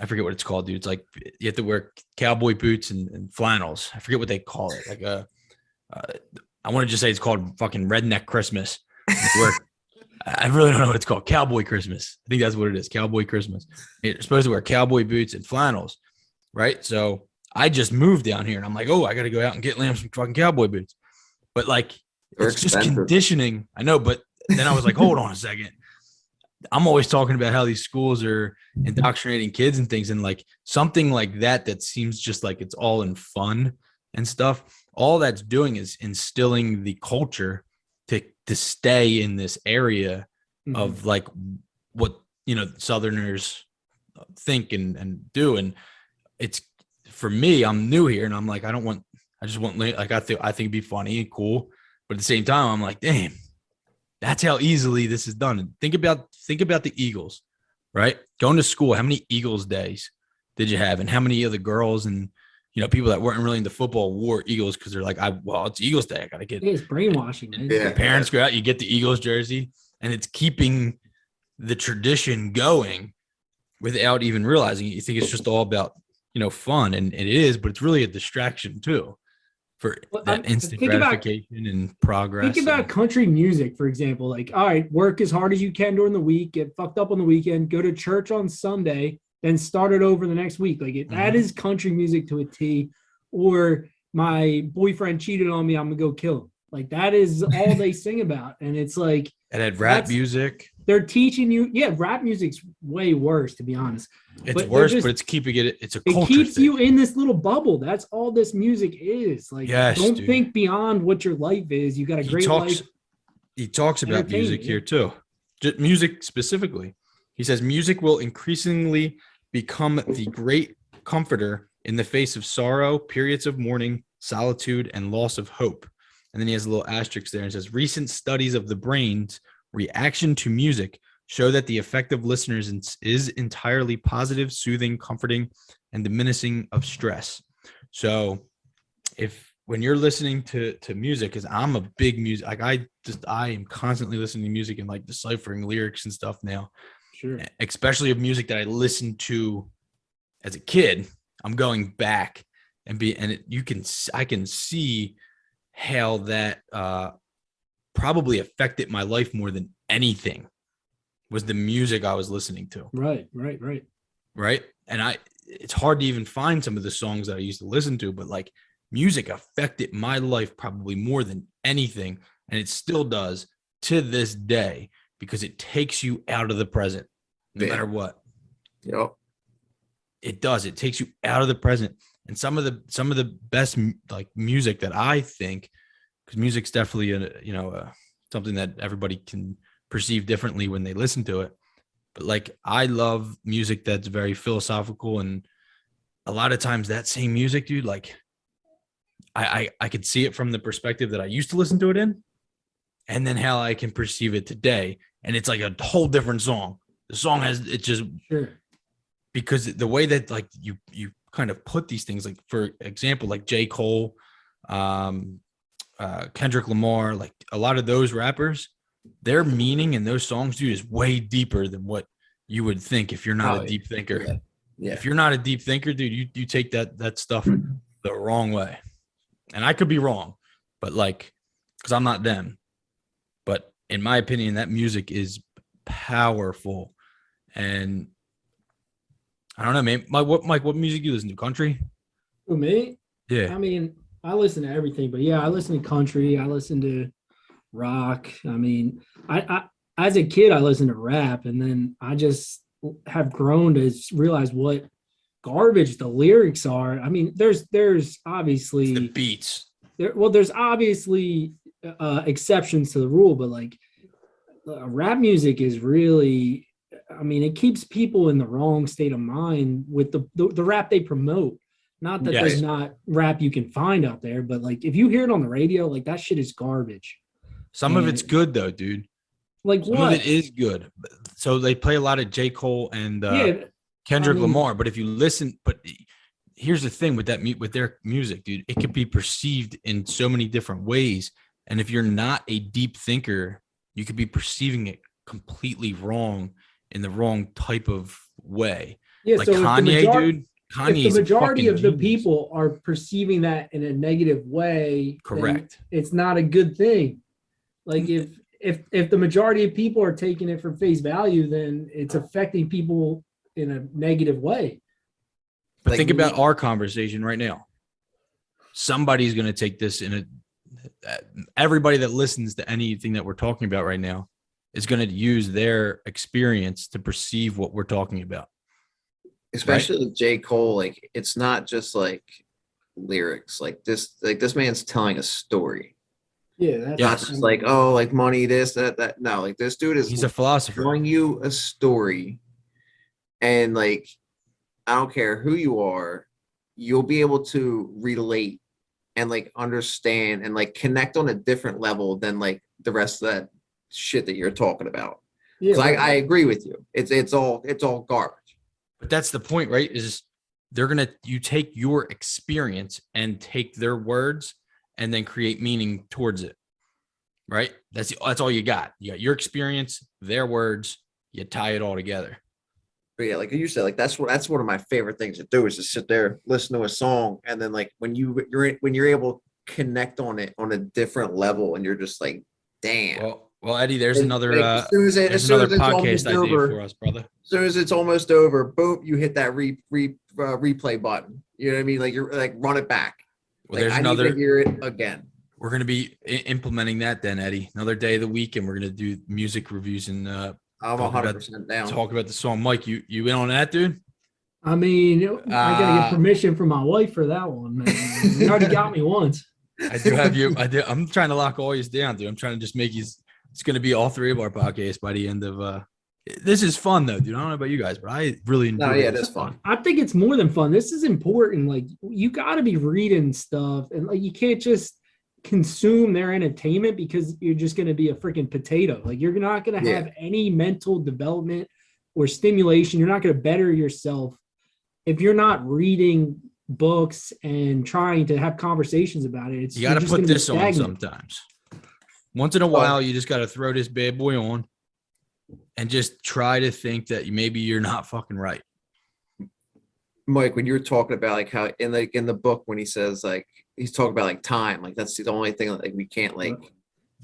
I forget what it's called, dude. It's like you have to wear cowboy boots and flannels. I forget what they call it. Like I want to just say it's called fucking redneck Christmas. Where I really don't know what it's called. Cowboy Christmas. I think that's what it is. Cowboy Christmas. You're supposed to wear cowboy boots and flannels, right? So I just moved down here, and I'm like, oh, I got to go out and get Liam some fucking cowboy boots. But like, it's just conditioning. I know, but then I was like, hold on a second. I'm always talking about how these schools are indoctrinating kids and things, and like something like that seems just like it's all in fun and stuff. All that's doing is instilling the culture to stay in this area of like what Southerners think and do. And it's, for me, I'm new here, and I'm like, I just want like, I think it'd be funny and cool, but at the same time, I'm like, damn, that's how easily this is done. And think about the Eagles, right? Going to school, how many Eagles days did you have, and how many of the girls and people that weren't really into football wore Eagles because they're like, it's Eagles Day, I gotta get. It's brainwashing, man. Your parents go out, you get the Eagles jersey, and it's keeping the tradition going without even realizing it. You think it's just all about fun, and it is, but it's really a distraction too for that instant gratification and progress. Think about country music, for example. Like, all right, work as hard as you can during the week, get fucked up on the weekend, go to church on Sunday, then start it over the next week. Like that is country music to a T. Or my boyfriend cheated on me, I'm gonna go kill him. Like that is all they sing about. And it's like, and had rap music. They're teaching you, rap music's way worse, to be honest. It's worse, but it's keeping it. It's a culture. It keeps thing. You in this little bubble. That's all this music is. Like, don't think beyond what your life is. You got a great life. He talks about music here too. Just music specifically. He says music will increasingly become the great comforter in the face of sorrow, periods of mourning, solitude, and loss of hope. And then he has a little asterisk there and says, recent studies of the brain's reaction to music show that the effect of listeners is entirely positive, soothing, comforting, and diminishing of stress. So when you're listening to music, because I'm a big music, like I am constantly listening to music and like deciphering lyrics and stuff now. Sure. Especially of music that I listened to as a kid. I'm going back I can see how that probably affected my life more than anything was the music I was listening to. Right. Right. And it's hard to even find some of the songs that I used to listen to, but like music affected my life probably more than anything. And it still does to this day because it takes you out of the present no matter what. Yep. It does. It takes you out of the present. And some of the best like music that I think, because music's definitely something that everybody can perceive differently when they listen to it. But like I love music that's very philosophical, and a lot of times that same music, dude, like I could see it from the perspective that I used to listen to it in, and then how I can perceive it today. And it's like a whole different song. The song has it just because the way that like you kind of put these things, like for example, like J. Cole, Kendrick Lamar, like a lot of those rappers, their meaning in those songs, dude, is way deeper than what you would think if you're not a deep thinker. Yeah. If you're not a deep thinker, dude, you take that stuff the wrong way. And I could be wrong, but like, because I'm not them. But in my opinion, that music is powerful. And I don't know, man. What music do you listen to? Country? For me? Yeah. I mean, I listen to everything, but yeah, I listen to country. I listen to rock. I mean, I as a kid, I listened to rap, and then I just have grown to realize what garbage the lyrics are. I mean, there's obviously It's the beats. There's obviously exceptions to the rule, but like rap music is really, I mean, it keeps people in the wrong state of mind with the rap they promote. Not that there's not rap you can find out there, but like if you hear it on the radio, like that shit is garbage. Some of it's good though, dude. Like Some of it is good. So they play a lot of J. Cole and Kendrick Lamar. But if you listen, but here's the thing with their music, dude, it could be perceived in so many different ways. And if you're not a deep thinker, you could be perceiving it completely wrong in the wrong type of way. Yeah, like so Kanye, dude. Kanye, if the majority of the genius. people are perceiving that in a negative way, correct, it's not a good thing. Like if the majority of people are taking it for face value, then it's affecting people in a negative way. But think about our conversation right now. Somebody's going to take this everybody that listens to anything that we're talking about right now is going to use their experience to perceive what we're talking about. Especially with J. Cole, like it's not just like lyrics. Like this man's telling a story. Yeah, that's not just like, oh, like money, this, that. No, like this dude he's a philosopher telling you a story, and like I don't care who you are, you'll be able to relate and like understand and like connect on a different level than like the rest of that shit that you're talking about. Yeah, I agree with you. It's all garbage. But that's the point, right? Is you take your experience and take their words and then create meaning towards it, right? That's all you got. You got your experience, their words, you tie it all together. But yeah, like you said, like that's one of my favorite things to do is to sit there, listen to a song, and then like when you're able to connect on it on a different level, and you're just like, damn. Well, Eddie, there's another as soon as podcast idea for us, brother. As soon as it's almost over, boom, you hit that replay button. You know what I mean? Like you're like run it back. Well, like, I need to hear it again. We're going to be implementing that then, Eddie. Another day of the week, and we're going to do music reviews and I'm 100% down. Talk about the song. Mike, you in on that, dude? I mean, I got to get permission from my wife for that one, man. You already got me once. I do have you. I'm trying to lock all these down, dude. I'm trying to just make you. It's going to be all three of our podcasts by the end of. This is fun though, dude. I don't know about you guys, but I really enjoy it. Yeah, that's fun. I think it's more than fun. This is important. Like you got to be reading stuff, and like you can't just consume their entertainment because you're just going to be a freaking potato. Like you're not going to have any mental development or stimulation. You're not going to better yourself if you're not reading books and trying to have conversations about it. You got to put this on sometimes. Once in a while, you just got to throw this bad boy on and just try to think that maybe you're not fucking right. Mike, when you were talking about like how in the book, when he says like, he's talking about like time, like that's the only thing like we can't like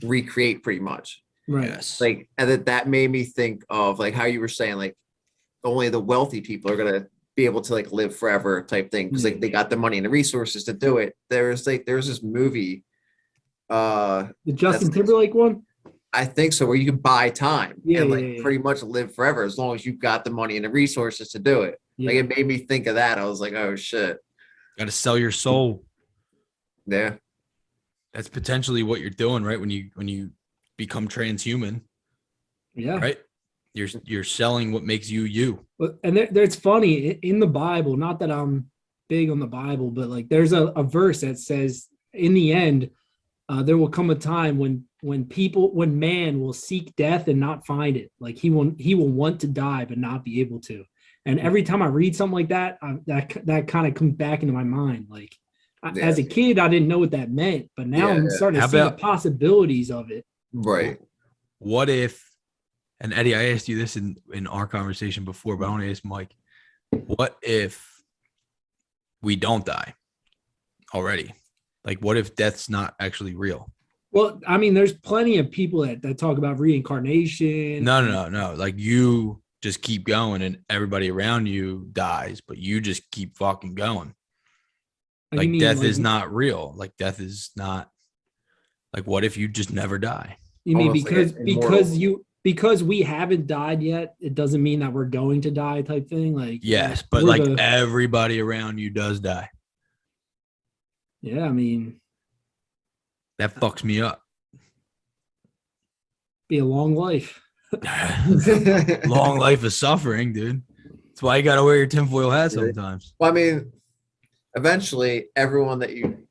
recreate pretty much. Right. Yes. Like, and that made me think of like how you were saying, like only the wealthy people are gonna be able to like live forever type thing because like they got the money and the resources to do it. There's this movie, The that's Justin Timberlake one. I think so, where you can buy time Yeah, and yeah, like yeah. pretty much live forever as long as you've got the money and the resources to do it. Like Yeah. it made me think of that. I was like, oh shit. Got to sell your soul. Yeah. That's potentially what you're doing, right? When you become transhuman, Yeah. right? You're selling what makes you you. But and it's funny in the Bible. Not that I'm big on the Bible, but like there's a verse that says, in the end, there will come a time when man will seek death and not find it. Like he will want to die but not be able to. And every time I read something like that, that kind of comes back into my mind. Like as a kid, I didn't know what that meant, but now I'm starting to see the possibilities of it. Right. What if? And Eddie, I asked you this in our conversation before, but I want to ask Mike, what if we don't die already? Like, what if death's not actually real? Well, I mean, there's plenty of people that talk about reincarnation. No. Like you just keep going and everybody around you dies, but you just keep fucking going. Like death is not real. Like death is not like, what if you just never die? You mean because we haven't died yet, it doesn't mean that we're going to die type thing? Like yes, but like everybody around you does die. Yeah, I mean that fucks me up. Be a long life. Long life of suffering, dude. That's why you gotta wear your tinfoil hat sometimes. Well, I mean, eventually everyone that you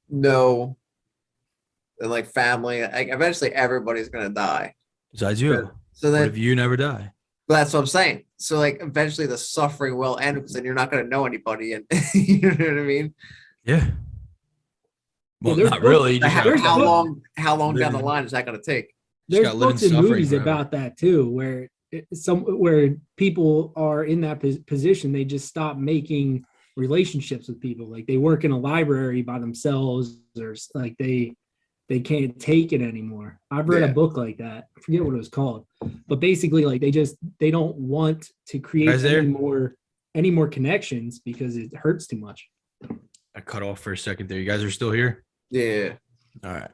know and like family, like eventually everybody's gonna die. Besides you. So then, what if you never die? That's what I'm saying. So like eventually the suffering will end because then you're not gonna know anybody, and you know what I mean? Yeah. Well, not books, really. How long down the line is that gonna take? There's books and movies about that too, where where people are in that position, they just stop making relationships with people. Like they work in a library by themselves, or like they can't take it anymore. I've read a book like that. I forget what it was called, but basically, like they don't want to create any more connections because it hurts too much. I cut off for a second there. You guys are still here? Yeah. All right.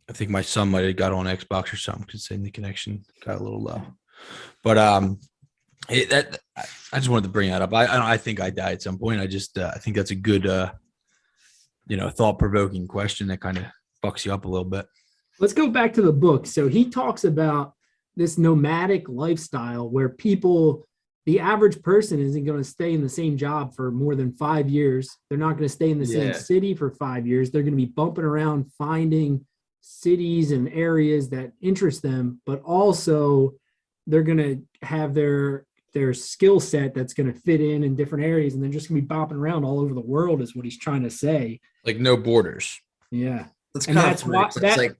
I think my son might have got on Xbox or something because saying the connection got a little low. But I just wanted to bring that up. I think I die at some point. I just I think that's a good thought-provoking question that kind of fucks you up a little bit. Let's go back to the book. So he talks about this nomadic lifestyle where the average person isn't going to stay in the same job for more than 5 years. They're not going to stay in the same city for 5 years. They're going to be bumping around, finding cities and areas that interest them, but also they're going to have their skill set that's going to fit in different areas, and they're just going to be bopping around all over the world is what he's trying to say. Like no borders. Yeah. That's like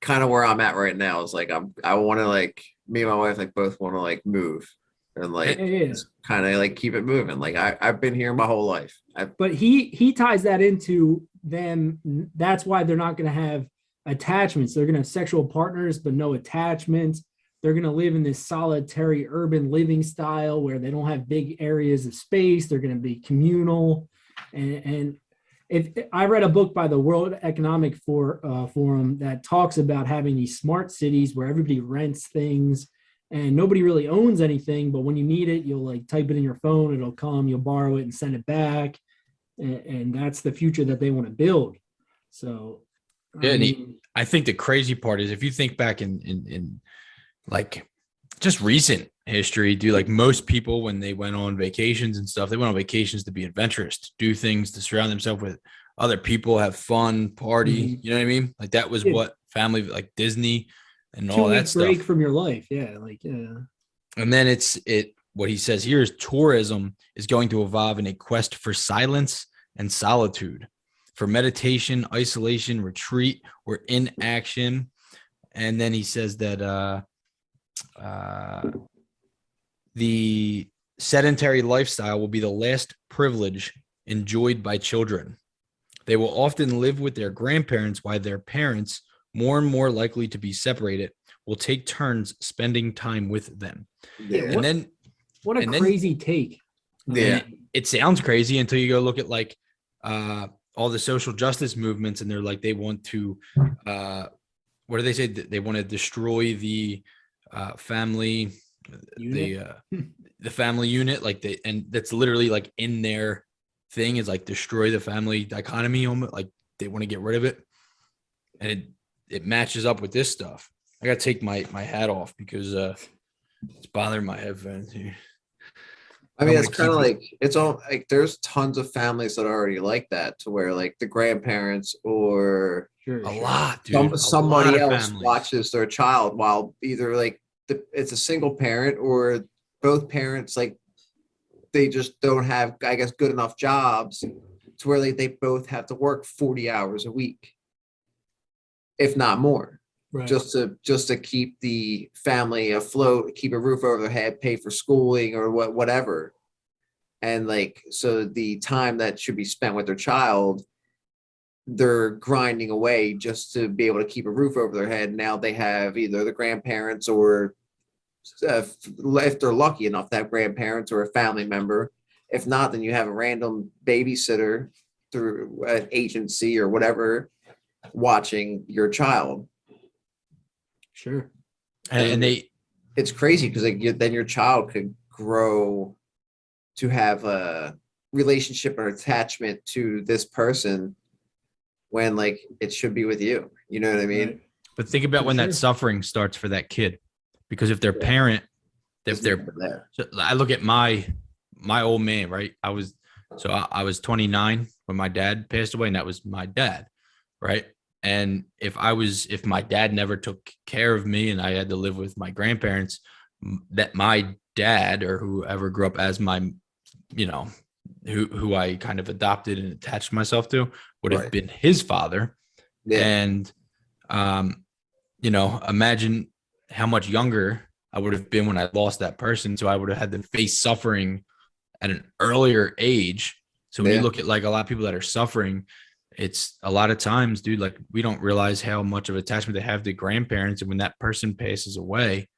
kind of where I'm at right now. Is like I want to like me and my wife like both want to like move and like kind of like keep it moving. Like I've been here my whole life. But he ties that into them. That's why they're not going to have attachments. They're going to have sexual partners, but no attachments. They're going to live in this solitary urban living style where they don't have big areas of space. They're going to be communal. And if I read a book by the World Economic Forum that talks about having these smart cities where everybody rents things and nobody really owns anything, but when you need it, you'll like type it in your phone, it'll come, you'll borrow it and send it back. And that's the future that they want to build. So I think the crazy part is if you think back in like just recent history, dude, like most people when they went on vacations and stuff, they went on vacations to be adventurous, to do things, to surround themselves with other people, have fun, party. You know what I mean? Like that was what family, like Disney and all that stuff. Break from your life. Yeah. And then what he says here is tourism is going to evolve in a quest for silence and solitude, for meditation, isolation, retreat, or inaction. And then he says that the sedentary lifestyle will be the last privilege enjoyed by children. They will often live with their grandparents while their parents, more and more likely to be separated, will take turns spending time with them. Yeah. And then What a and then- crazy take. Yeah. it sounds crazy until you go look at like all the social justice movements, and they're like, they want to what do they say? They want to destroy the family Unit. the family unit, like and that's literally like in their thing is like destroy the family dichotomy, almost like they want to get rid of it. And it matches up with this stuff. I gotta take my hat off because it's bothering my headphones here. I mean, I'm it's gonna kind of keep like it's all like there's tons of families that are already like that, to where like the grandparents or Sure, A sure. lot, dude. A somebody lot of else families. watches their child while either like it's a single parent or both parents, like they just don't have, I guess, good enough jobs to where they both have to work 40 hours a week, if not more, Right. just to keep the family afloat, keep a roof over their head, pay for schooling or whatever. And like, so the time that should be spent with their child, they're grinding away just to be able to keep a roof over their head. Now they have either the grandparents or if they're lucky enough to have grandparents or a family member. If not, then you have a random babysitter through an agency or whatever watching your child. Sure. And It's crazy because like then your child could grow to have a relationship or attachment to this person when like it should be with you. You know what I mean? Right. but think about For when sure. that suffering starts for that kid, because if their Yeah. parent, if It's they're never there. so I look at my old man, right? I was 29 when my dad passed away, and that was my dad, right? And if my dad never took care of me and I had to live with my grandparents, that my dad or whoever grew up as my, who I kind of adopted and attached myself to would have Right. been his father. Yeah. And imagine how much younger I would have been when I lost that person. So I would have had to face suffering at an earlier age. So when you look at like a lot of people that are suffering, it's a lot of times, dude, like we don't realize how much of attachment they have to grandparents. And when that person passes away,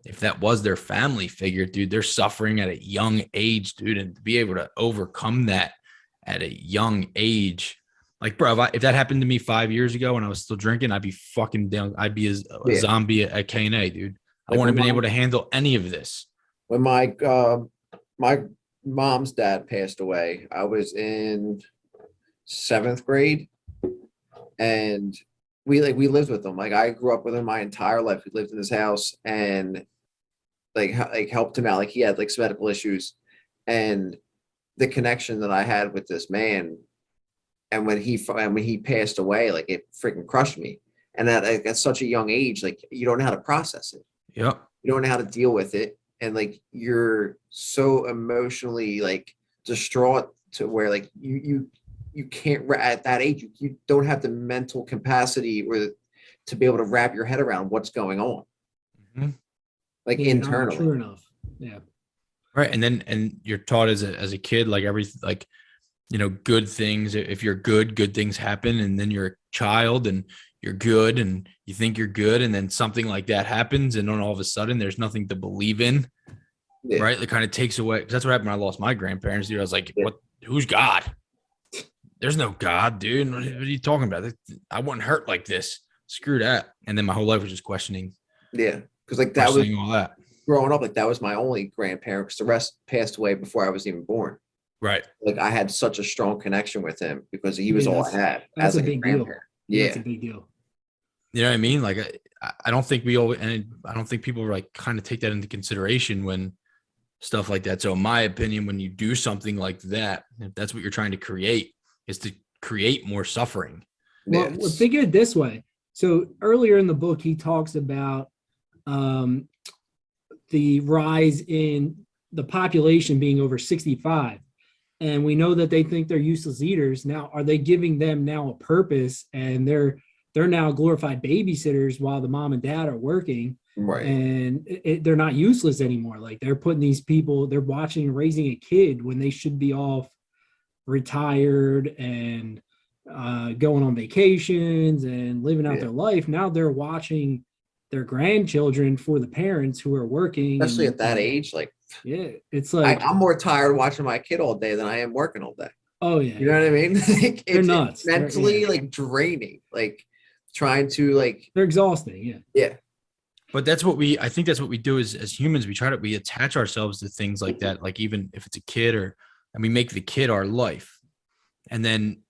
if that was their family figure, dude, they're suffering at a young age, dude. And to be able to overcome that at a young age, like, bro, if that happened to me 5 years ago when I was still drinking, I'd be fucking down. I'd be a zombie at K&A, dude. I Like wouldn't have when been able to handle any of this. When my mom's dad passed away, I was in 7th grade, and we lived with him. Like I grew up with him my entire life. We lived in his house and like helped him out. Like he had like some medical issues, and the connection that I had with this man, and when he passed away, like it freaking crushed me. And at such a young age, like you don't know how to process it. Yep. You don't know how to deal with it, and like you're so emotionally like distraught to where like you can't at that age you don't have the mental capacity or to be able to wrap your head around what's going on, like Yeah, not internally. mature enough. Yeah. Right. And you're taught as a kid, like good things. If you're good things happen. And then you're a child and you're good and you think you're good. And then something like that happens. And then all of a sudden there's nothing to believe in. Yeah. Right. It kind of takes away. Cause that's what happened when I lost my grandparents. Dude, I was like, who's God? There's no God, dude. What are you talking about? I wasn't hurt like this. Screw that. And then my whole life was just questioning. Yeah. Because like that was all that. growing up, like that was my only grandparent because the rest passed away before I was even born. Right. Like I had such a strong connection with him because he was Yeah, all I had that's as a like big a deal. grandparent. Yeah. That's a big deal. You know what I mean? Like, I don't think I don't think people like kind of take that into consideration when stuff like that. So in my opinion, when you do something like that, if that's what you're trying to create, is to create more suffering. Well, think of it this way. So earlier in the book, he talks about the rise in the population being over 65. And we know that they think they're useless eaters. Now, are they giving them now a purpose? And they're now glorified babysitters while the mom and dad are working. Right. And they're not useless anymore. Like they're putting these people, they're watching and raising a kid when they should be off retired and going on vacations and living out their life. Now they're watching their grandchildren for the parents who are working. Especially at that age, like yeah, it's like I'm more tired watching my kid all day than I am working all day. oh yeah, You know what I mean? Like, they're it's nuts. mentally Yeah. like draining, like trying to like They're exhausting. Yeah. yeah. But I think that's what we do as humans. We attach ourselves to things like that. Like even if it's a kid and we make the kid our life. And then,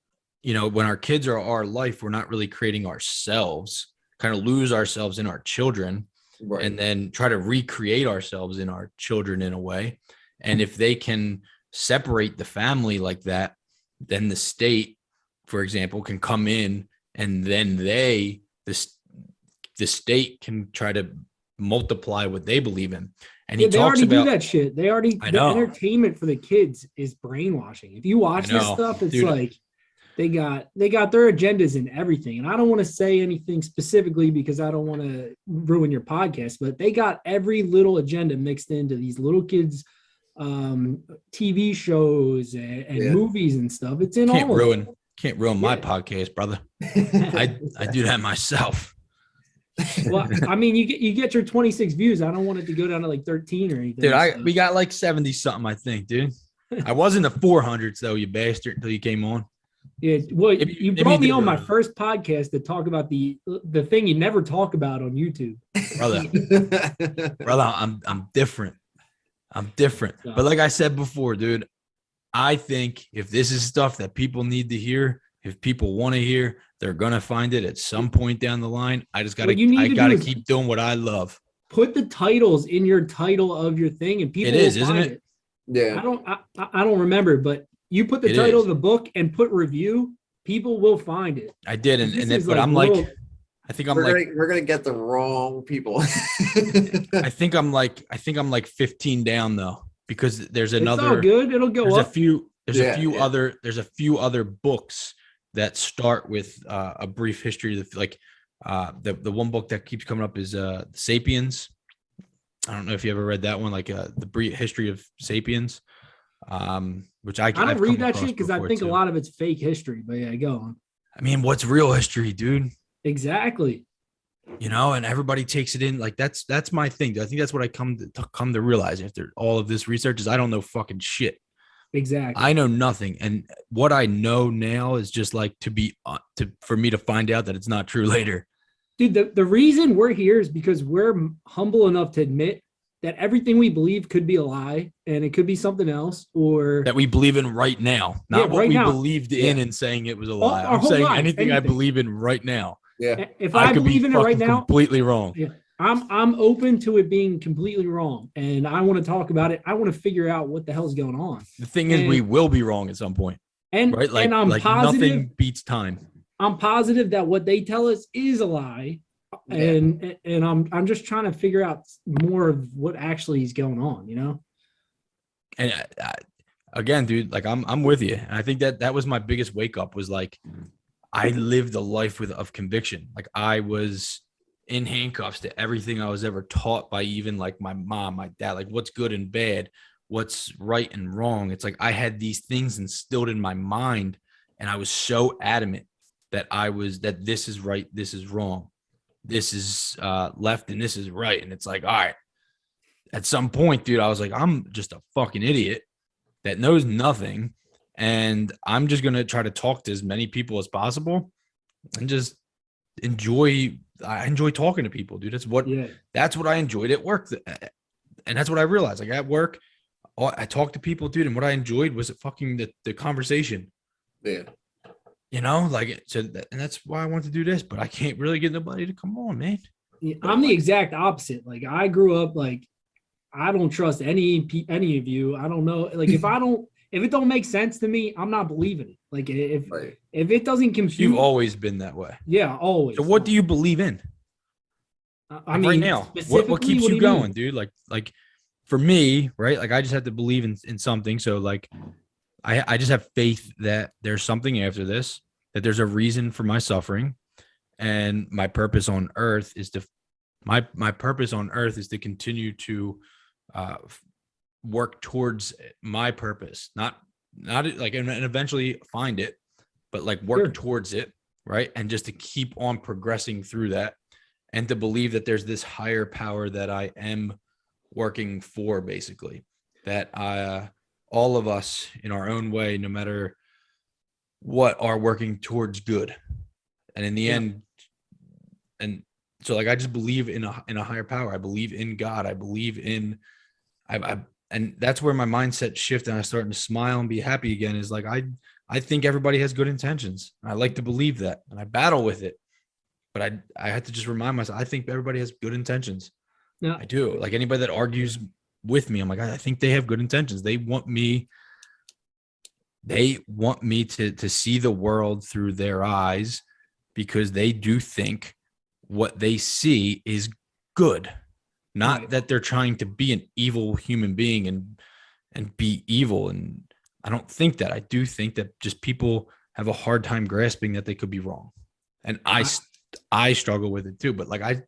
when our kids are our life, we're not really creating ourselves, kind of lose ourselves in our children Right. and then try to recreate ourselves in our children in a way. And if they can separate the family like that, then the state, for example, can come in and then the state can try to multiply what they believe in. And he they talks already about do that shit. They already I the know. entertainment for the kids is brainwashing. If you watch this stuff, it's dude. like they got their agendas in everything. And I don't want to say anything specifically because I don't want to ruin your podcast, but they got every little agenda mixed into these little kids TV shows and movies and stuff. It's in Can't all ruin of them. Can't ruin my podcast, brother. I do that myself. Well, I mean, you get your 26 views. I don't want it to go down to like 13 or anything. Dude, we got like 70 something, I think, dude. I was in the 400s though, you bastard, until you came on. Yeah, well, you brought me on my were- first podcast to talk about the thing you never talk about on YouTube. Brother, I'm different. I'm different. But like I said before, dude, I think if this is stuff that people need to hear, if people want to hear, they're gonna find it at some point down the line. I just gotta keep doing what I love. Put the titles in your title of your thing, and people will isn't find it? Yeah. I don't remember, but you put the title of the book and put review, people will find it. I did, We're gonna get the wrong people. I think I'm like 15 down though, because there's another. It's all good. It'll go up. There's a few other books that start with a brief history of the one book that keeps coming up is Sapiens. I don't know if you ever read that one, like the brief history of Sapiens. Which I don't read that shit because I think a lot of it's fake history. But yeah, go on. I mean, what's real history, dude? Exactly. And everybody takes it in like that's my thing. I think that's what I come to realize after all of this research is I don't know fucking shit. Exactly. I know nothing, and what I know now is just like for me to find out that it's not true later. Dude, the reason we're here is because we're humble enough to admit that everything we believe could be a lie and it could be something else, or that we believe in right now, not what we believed in and saying it was a lie. I'm saying anything I believe in right now. Yeah. If I believe in it right now, completely wrong. Yeah, I'm open to it being completely wrong, and I want to talk about it. I want to figure out what the hell's going on. The thing is, we will be wrong at some point, right? Like, and I'm positive. Nothing beats time. I'm positive that what they tell us is a lie, and I'm just trying to figure out more of what actually is going on, And again, dude, like I'm with you, and I think that was my biggest wake up was like I lived a life of conviction. Like I was in handcuffs to everything I was ever taught by even like my mom, my dad, like what's good and bad, what's right and wrong. It's like I had these things instilled in my mind, and I was so adamant that this is right, this is wrong, this is left, and this is right. And it's like, all right, at some point, dude, I was like, I'm just a fucking idiot that knows nothing, and I'm just gonna try to talk to as many people as possible and just enjoy talking to people, dude. That's what I enjoyed at work, and that's what I realized. Like at work, I talked to people, dude, and what I enjoyed was fucking the conversation. Yeah. And that's why I want to do this, but I can't really get nobody to come on, man. I'm the exact opposite. Like I grew up like I don't trust any of you. I don't know. Like if it don't make sense to me, I'm not believing it. Like if it doesn't compute. You've always been that way. Yeah, always. So what do you believe in? I mean, right now, what keeps you going, dude? Like for me, right? Like I just have to believe in something. So like I just have faith that there's something after this, that there's a reason for my suffering, and my purpose on earth is my purpose on earth is to continue to work towards my purpose, not like and eventually find it, but like work towards it, right? And just to keep on progressing through that. and to believe that there's this higher power that I am working for, basically, that all of us in our own way, no matter what, are working towards good. And in the end, and so like, I just believe in a higher power. I believe in God. I believe in, and that's where my mindset shifted. And I started to smile and be happy again. Is like, I think everybody has good intentions. I like to believe that, and I battle with it. But I had to just remind myself, I think everybody has good intentions. Yeah. I do. Like, anybody that argues with me, I'm like, I think they have good intentions. They want me to see the world through their eyes, because they do think what they see is good. Not Right. that they're trying to be an evil human being and be evil. And I don't think that. I do think that just people have a hard time grasping that they could be wrong. And I struggle with it too. But like,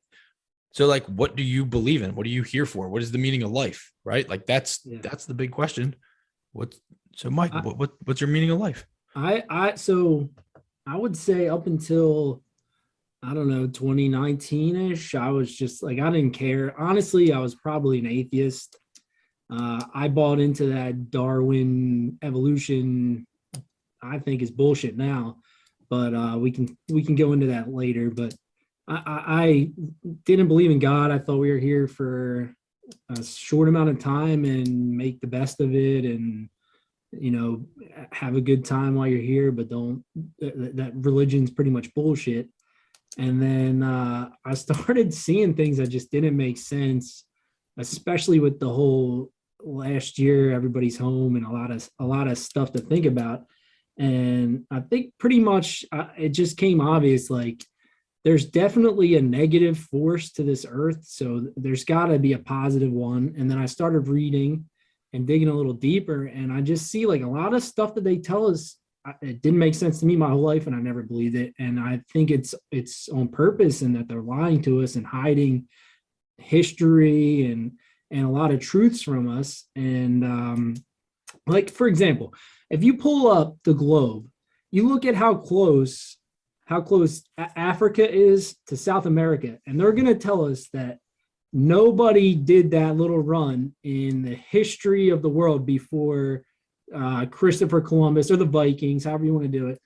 so like, what do you believe in? What are you here for? What is the meaning of life? Right? Like, that's the big question. So Mike, what's your meaning of life? So I would say up until, I don't know, 2019-ish, I was just like, I didn't care. Honestly, I was probably an atheist. I bought into that Darwin evolution, I think is bullshit now, but we can go into that later. But I didn't believe in God. I thought we were here for a short amount of time and make the best of it, and have a good time while you're here, but don't, that religion's pretty much bullshit. And then I started seeing things that just didn't make sense, especially with the whole last year, everybody's home and a lot of stuff to think about. And I think pretty much it just came obvious, like, there's definitely a negative force to this earth. So there's got to be a positive one. And then I started reading and digging a little deeper, and I just see like a lot of stuff that they tell us, it didn't make sense to me my whole life, and I never believed it. And I think it's on purpose, and that they're lying to us and hiding history and a lot of truths from us. And like, for example, if you pull up the globe, you look at how close Africa is to South America, and they're going to tell us that nobody did that little run in the history of the world before Christopher Columbus or the Vikings, however you want to do it.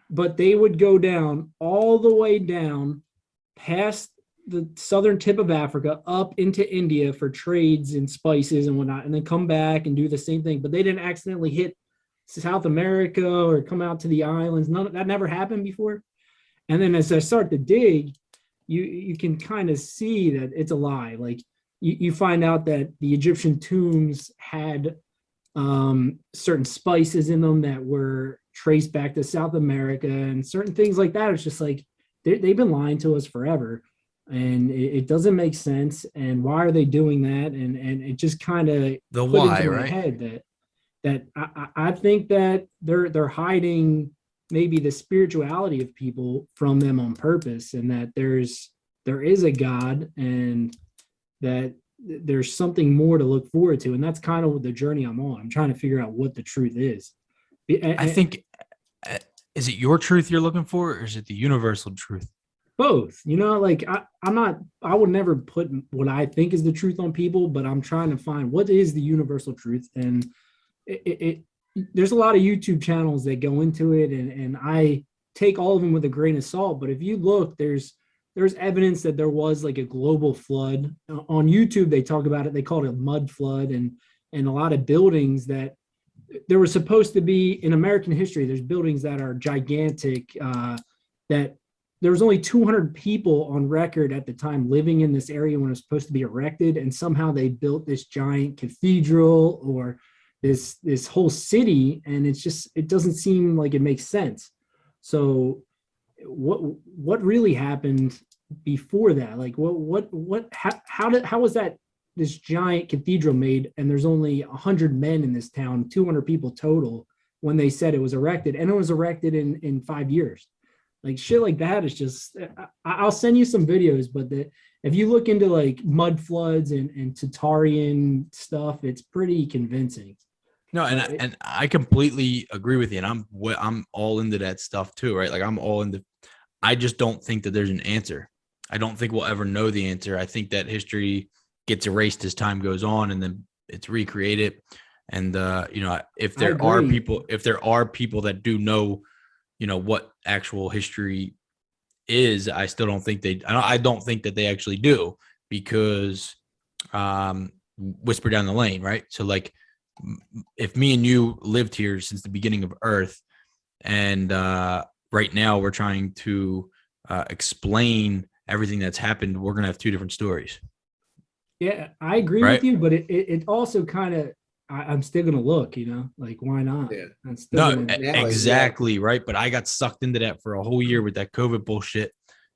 But they would go down all the way down past the southern tip of Africa up into India for trades and spices and whatnot, and then come back and do the same thing. But they didn't accidentally hit South America or come out to the islands. None of that never happened before. And then as I start to dig, you can kind of see that it's a lie. Like, you find out that the Egyptian tombs had certain spices in them that were traced back to South America, and certain things like that. It's just like, they've been lying to us forever, and it doesn't make sense. And why are they doing that? And it just kind of The why, into my right? head that I think that they're hiding maybe the spirituality of people from them on purpose, and that there is a God, and that there's something more to look forward to. And that's kind of the journey I'm on. I'm trying to figure out what the truth is. I think, is it your truth you're looking for, or is it the universal truth? Both, like, I would never put what I think is the truth on people, but I'm trying to find what is the universal truth. And there's a lot of YouTube channels that go into it, and I take all of them with a grain of salt. But if you look, there's evidence that there was like a global flood. On YouTube, they talk about it. They call it a mud flood, and a lot of buildings that there was supposed to be in American history. There's buildings that are gigantic, that there was only 200 people on record at the time living in this area when it was supposed to be erected. And somehow they built this giant cathedral or this whole city, and it doesn't seem like it makes sense. So what really happened before that? Like, how was that this giant cathedral made, and there's only 100 men in this town, 200 people total, when they said it was erected, and it was erected in 5 years? Like, shit like that is just, I'll send you some videos, but if you look into like mud floods and Tatarian stuff, it's pretty convincing. No, and I completely agree with you, and I'm all into that stuff too, right? Like, I'm all into. I just don't think that there's an answer. I don't think we'll ever know the answer. I think that history gets erased as time goes on, and then it's recreated. And if I there are agree. people that do know, what actual history is, I still don't think I don't think that they actually do, because whisper down the lane, right? So like, if me and you lived here since the beginning of Earth, and right now we're trying to explain everything that's happened, we're gonna have two different stories, Yeah, I agree with right? you, but it also kind of, I'm still gonna look, like why not? Yeah. I'm still No, gonna. Now, exactly, right. But I got sucked into that for a whole year with that COVID bullshit.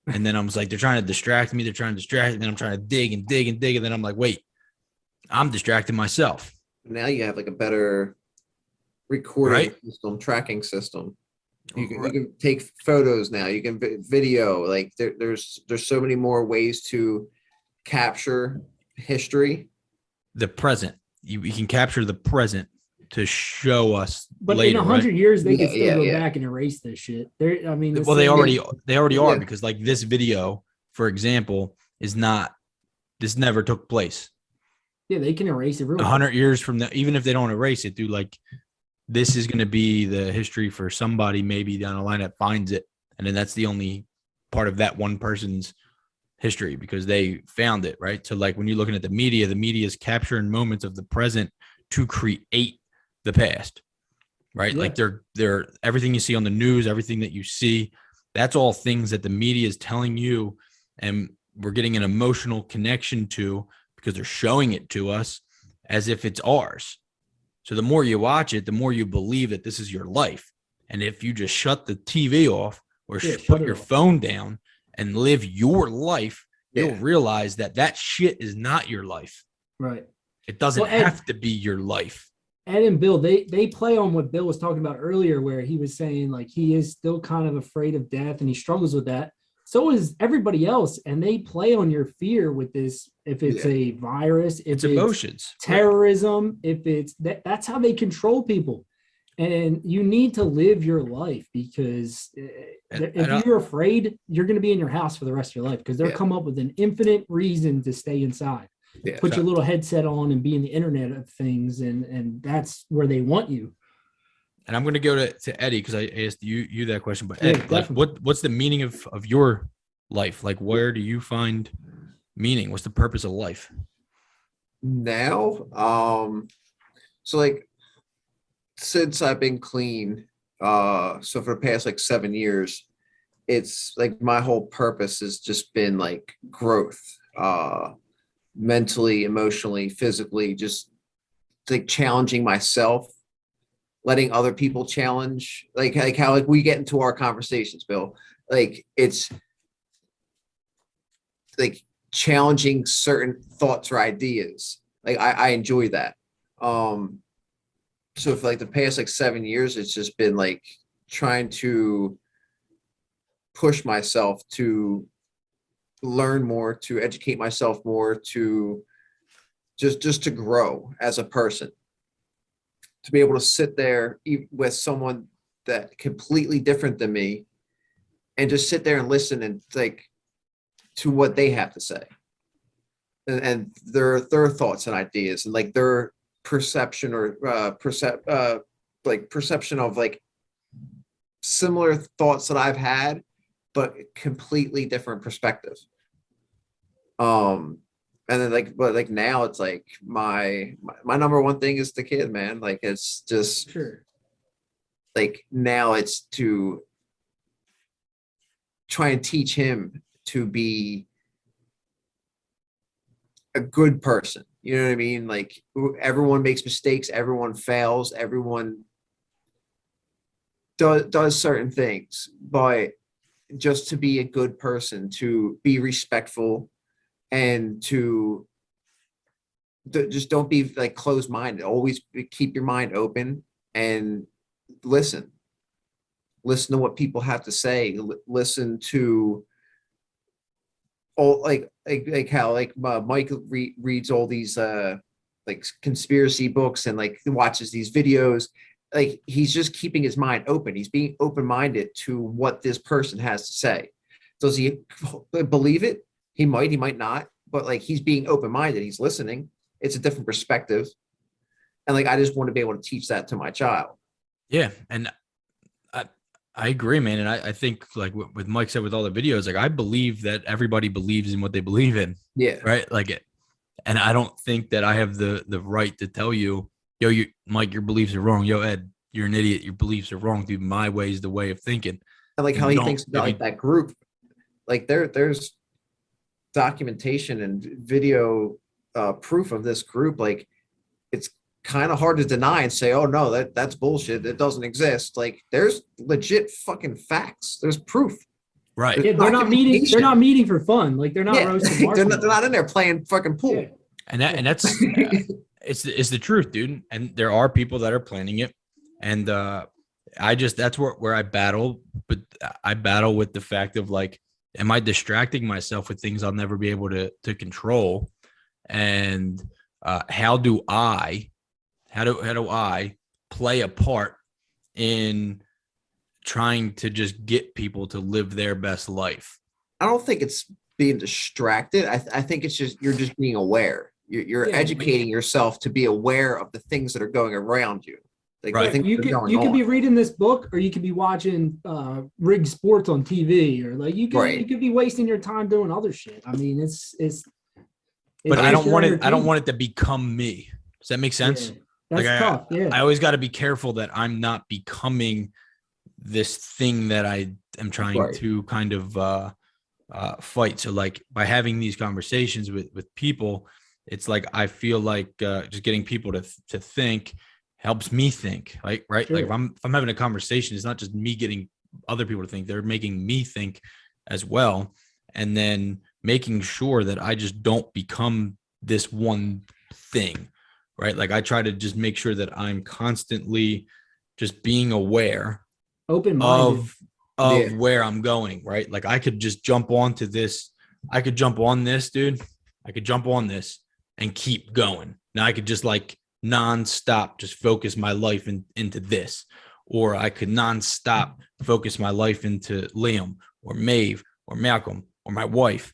And then I was like, they're trying to distract me. They're trying to distract me. And then I'm trying to dig and dig and dig. And then I'm like, wait, I'm distracting myself. now you have like a better recording Right. system, tracking system. You can take photos now. You can video. Like there's so many more ways to capture history. The present. You can capture the present to show us But in later, right? 100 years, they Yeah, could still yeah, go yeah. back and erase this shit. There, I mean, the Well, they same. already are, Yeah. because like this video, for example, this never took place. Yeah, they can erase it real quick. 100 years from now, even if they don't erase it, dude, like, this is going to be the history for somebody maybe down the line that finds it. And then that's the only part of that one person's history, because they found it, right? So like, when you're looking at the media is capturing moments of the present to create the past, right? Yeah. Like they're everything you see on the news, everything that you see, that's all things that the media is telling you, and we're getting an emotional connection to, because they're showing it to us as if it's ours. So the more you watch it, the more you believe that this is your life. And if you just shut the TV off, or put your phone down and live your life, you'll realize that that shit is not your life. Right. It doesn't Well, Ed- have to be your life. Ed and Bill, they play on what Bill was talking about earlier, where he was saying like he is still kind of afraid of death and he struggles with that. So is everybody else, and they play on your fear with this. If it's a virus, if It's emotions. terrorism, if it's that's how they control people. And you need to live your life, because if you're afraid, you're going to be in your house for the rest of your life, because they'll come up with an infinite reason to stay inside. Yeah. Put your little headset on and be in the internet of things, and that's where they want you. And I'm going to go to Eddie, because I asked you that question. But Eddie, like, what's the meaning of your life? Like, where do you find meaning? What's the purpose of life Now, so like, since I've been clean, so for the past like 7 years, it's like my whole purpose has just been like growth, mentally, emotionally, physically, just like challenging myself, letting other people challenge, like how like we get into our conversations, Bill. Like it's like challenging certain thoughts or ideas. Like I enjoy that. So for like the past like 7 years, it's just been like trying to push myself to learn more, to educate myself more, to just to grow as a person, to be able to sit there with someone that completely different than me and just sit there and listen and like to what they have to say, and their thoughts and ideas, and like their perception or perception of like similar thoughts that I've had, but completely different perspective. And then but like now it's like my number one thing is the kid, man. Like it's just like now it's to try and teach him to be a good person. You know what I mean? Like everyone makes mistakes, everyone fails, everyone does certain things, but just to be a good person, to be respectful, and to just don't be like closed-minded. Always keep your mind open and listen to what people have to say. Listen to all like how like Mike reads all these like conspiracy books and like watches these videos. Like he's just keeping his mind open. He's being open-minded to what this person has to say. Does he believe it? He might not, but like he's being open-minded, he's listening. It's a different perspective. And like I just want to be able to teach that to my child. Yeah. And I agree, man. And I think like what Mike said with all the videos, like I believe that everybody believes in what they believe in. Yeah. Right. Like it. And I don't think that I have the right to tell you, yo, Mike, your beliefs are wrong. Yo, Ed, you're an idiot. Your beliefs are wrong. Dude, my way is the way of thinking. And like If how you he don't- thinks if about you- like that group, like there's documentation and video proof of this group. Like it's kind of hard to deny and say, oh no, that's bullshit. It doesn't exist. Like there's legit fucking facts. There's proof. Right. Yeah, they're not meeting. They're Documentation. not meeting for fun. Like they're not Yeah, roasting they're marshmallows. not in there playing fucking pool. Yeah. And that's it's the truth, dude. And there are people that are planning it. And that's where I battle, but I battle with the fact of like, am I distracting myself with things I'll never be able to control? And how do I play a part in trying to just get people to live their best life? I don't think it's being distracted. I think it's just you're just being aware. You're Yeah. educating yourself to be aware of the things that are going around you. Like Right. the things You that are could going you could on. be reading this book, or you could be watching rigged sports on TV, or like you Right. could be wasting your time doing other shit. I mean, But I just don't want your it. I don't entertainment. want it to become me. Does that make sense? Yeah. That's Like, tough. Yeah. I always got to be careful that I'm not becoming this thing that I am trying Right. to kind of fight. So like by having these conversations with people, it's like I feel like just getting people to think helps me think. Like right, Sure. like if I'm having a conversation, it's not just me getting other people to think; they're making me think as well, and then making sure that I just don't become this one thing. Right, like I try to just make sure that I'm constantly just being aware Open-minded. of Yeah. where I'm going, right? Like I could just jump onto this. I could jump on this, dude. I could jump on this and keep going. Now I could just like nonstop just focus my life into this, or I could nonstop focus my life into Liam or Maeve or Malcolm or my wife,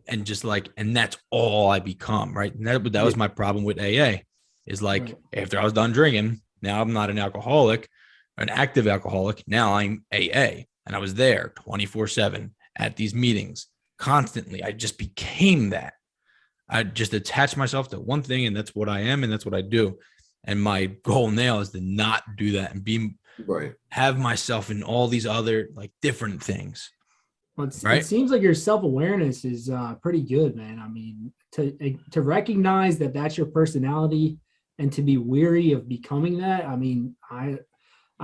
and just like, and that's all I become, right? And that was my problem with AA. Is like Right. after I was done drinking, now I'm not an alcoholic, an active alcoholic. Now I'm AA, and I was there 24/7 at these meetings constantly. I just became that. I just attached myself to one thing, and that's what I am, and that's what I do. And my goal now is to not do that and Right. have myself in all these other like different things. Well, Right. It seems like your self-awareness is pretty good, man. I mean, to recognize that that's your personality and to be weary of becoming that. I mean, I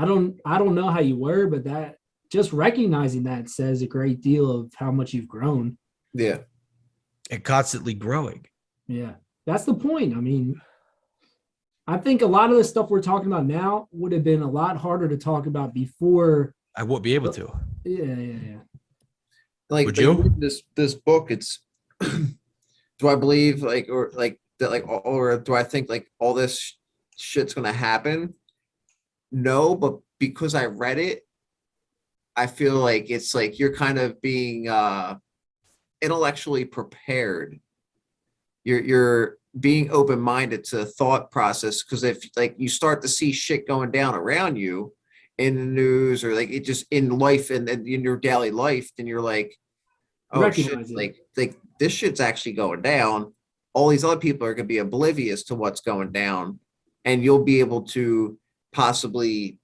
don't know how you were, but that just recognizing that says a great deal of how much you've grown. Yeah. And constantly growing. Yeah, that's the point. I mean, I think a lot of the stuff we're talking about now would have been a lot harder to talk about before. I won't be able to. Yeah. Like, Would like you? reading this book, it's do I believe like or like that like or do I think like all this shit's gonna happen? No, but because I read it, I feel like it's like you're kind of being intellectually prepared. You're being open-minded to the thought process, because if like you start to see shit going down around you in the news or like it just in life and in your daily life, then you're like, oh shit, Recognize it. like this shit's actually going down. All these other people are gonna be oblivious to what's going down, and you'll be able to possibly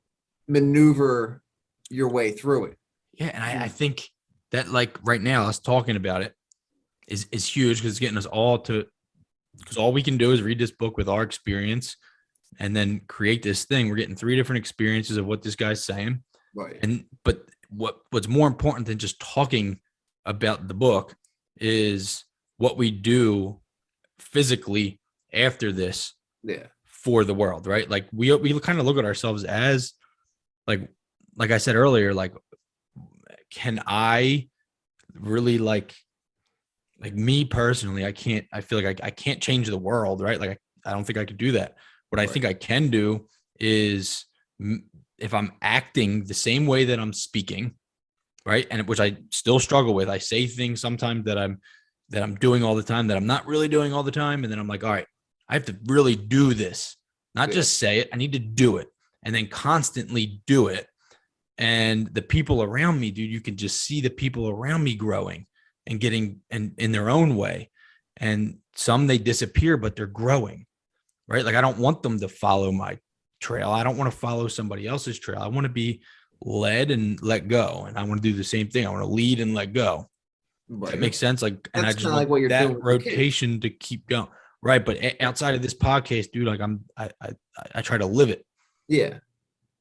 maneuver your way through it. Yeah, and I think that like right now, us talking about it is huge because it's getting us all to, because all we can do is read this book with our experience and then create this thing. We're getting 3 different experiences of what this guy's saying. Right. And but what's more important than just talking about the book is what we do physically after this Yeah. for the world, right? Like we kind of look at ourselves as like I said earlier, like can I really like me personally, I feel like I can't change the world, right? Like I don't think I could do that. What I think I can do is if I'm acting the same way that I'm speaking, right? And which I still struggle with. I say things sometimes that I'm doing all the time that I'm not really doing all the time. And then I'm like, all right, I have to really do this, not just say it. I need to do it and then constantly do it. And the people around me, dude, you can just see the people around me growing and getting and in their own way. And some they disappear, but they're growing, right? Like I don't want them to follow my trail. I don't want to follow somebody else's trail. I want to be led and let go. And I want to do the same thing. I want to lead and let go. Right. That makes sense. Like, and I just like want what you're that doing with your kids. rotation to keep going. Right. But outside of this podcast, dude, like I try to live it. Yeah.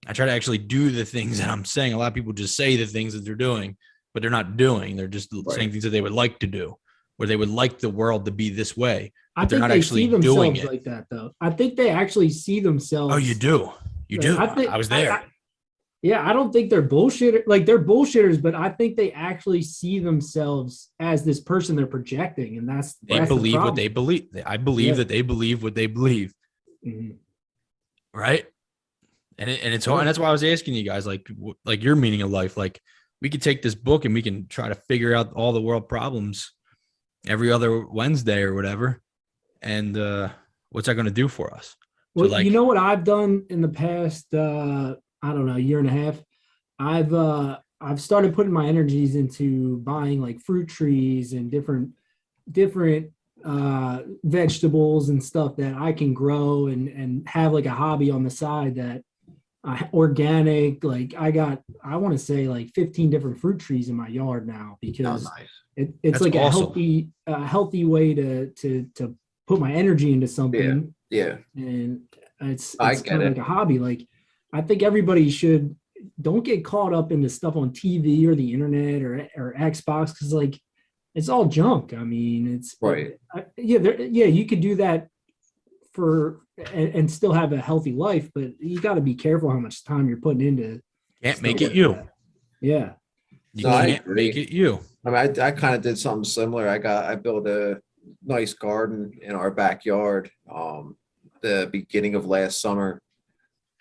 I try to actually do the things that I'm saying. A lot of people just say the things that they're doing, but they're not doing. They're just saying things that they would like to do, or they would like the world to be this way. I think they see themselves like that, though. I think they actually see themselves. Oh, you do. You do. I was there. I don't think they're bullshitters. Like they're bullshitters, but I think they actually see themselves as this person they're projecting, and that's believe what they believe. I believe that they believe what they believe. Mm-hmm. Right. And it's hard. And that's why I was asking you guys, like your meaning of life. Like we could take this book and we can try to figure out all the world problems every other Wednesday or whatever. And what's that going to do for us? Well, so you know what I've done in the past, I don't know, year and a half. I've started putting my energies into buying like fruit trees and different vegetables and stuff that I can grow and have like a hobby on the side that organic. Like I want to say like 15 different fruit trees in my yard now because it's that's like awesome. a healthy way to put my energy into something. Yeah. And it's kind of like a hobby. Like I think everybody don't get caught up into stuff on TV or the internet or Xbox because like it's all junk. I mean, it's right. You could do that and still have a healthy life, but you got to be careful how much time you're putting into. Can't make it you. Yeah. You can't make it you. I mean, I kind of did something similar. I built a nice garden in our backyard the beginning of last summer,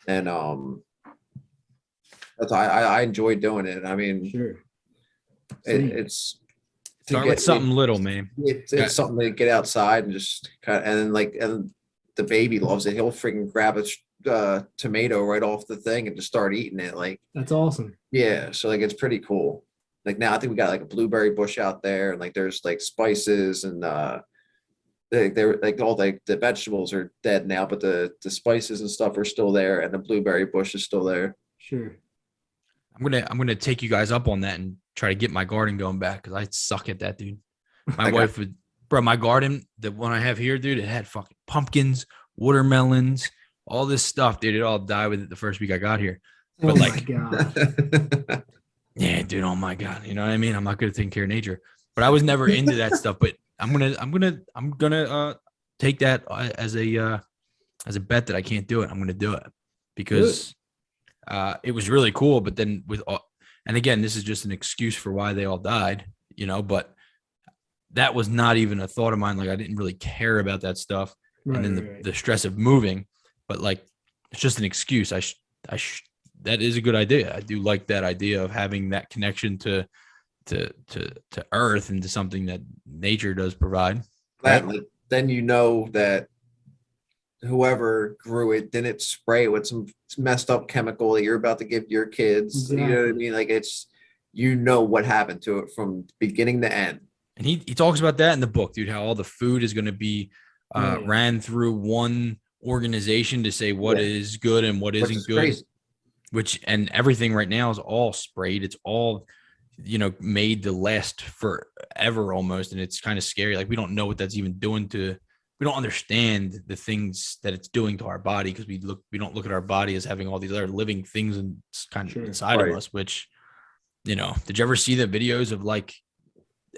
and I enjoyed doing it. I mean, sure. It's start with something little, man. It's something to get outside and just kind of, and the baby loves it. He'll freaking grab a tomato right off the thing and just start eating it. Like that's awesome. Yeah, so like it's pretty cool. Like now I think we got like a blueberry bush out there, and like there's like spices and they're like all like the vegetables are dead now, but the spices and stuff are still there, and the blueberry bush is still there. Sure. I'm gonna take you guys up on that and try to get my garden going back because I suck at that, dude. My wife would, bro. My garden, the one I have here, dude, it had fucking pumpkins, watermelons, all this stuff, dude. It all died with it the first week I got here. But my God. Yeah, dude. Oh my God. You know what I mean? I'm not good at taking care of nature, but I was never into that stuff. But I'm gonna take that as a bet that I can't do it. I'm gonna do it because it was really cool. But then and again, this is just an excuse for why they all died, you know, but that was not even a thought of mine. Like I didn't really care about that stuff. Right, and then the stress of moving, but like, it's just an excuse. That is a good idea. I do like that idea of having that connection to earth and to something that nature does provide. Right? Then you know that whoever grew it didn't spray it with some messed up chemical that you're about to give your kids. Exactly. You know what I mean? Like it's, you know what happened to it from beginning to end. And he talks about that in the book, dude, how all the food is going to be ran through one organization to say what is good and what isn't good. Crazy. And everything right now is all sprayed. It's all, made to last forever almost. And it's kind of scary. Like we don't know what that's even doing we don't understand the things that it's doing to our body because we don't look at our body as having all these other living things and kind of inside of us, which, did you ever see the videos of like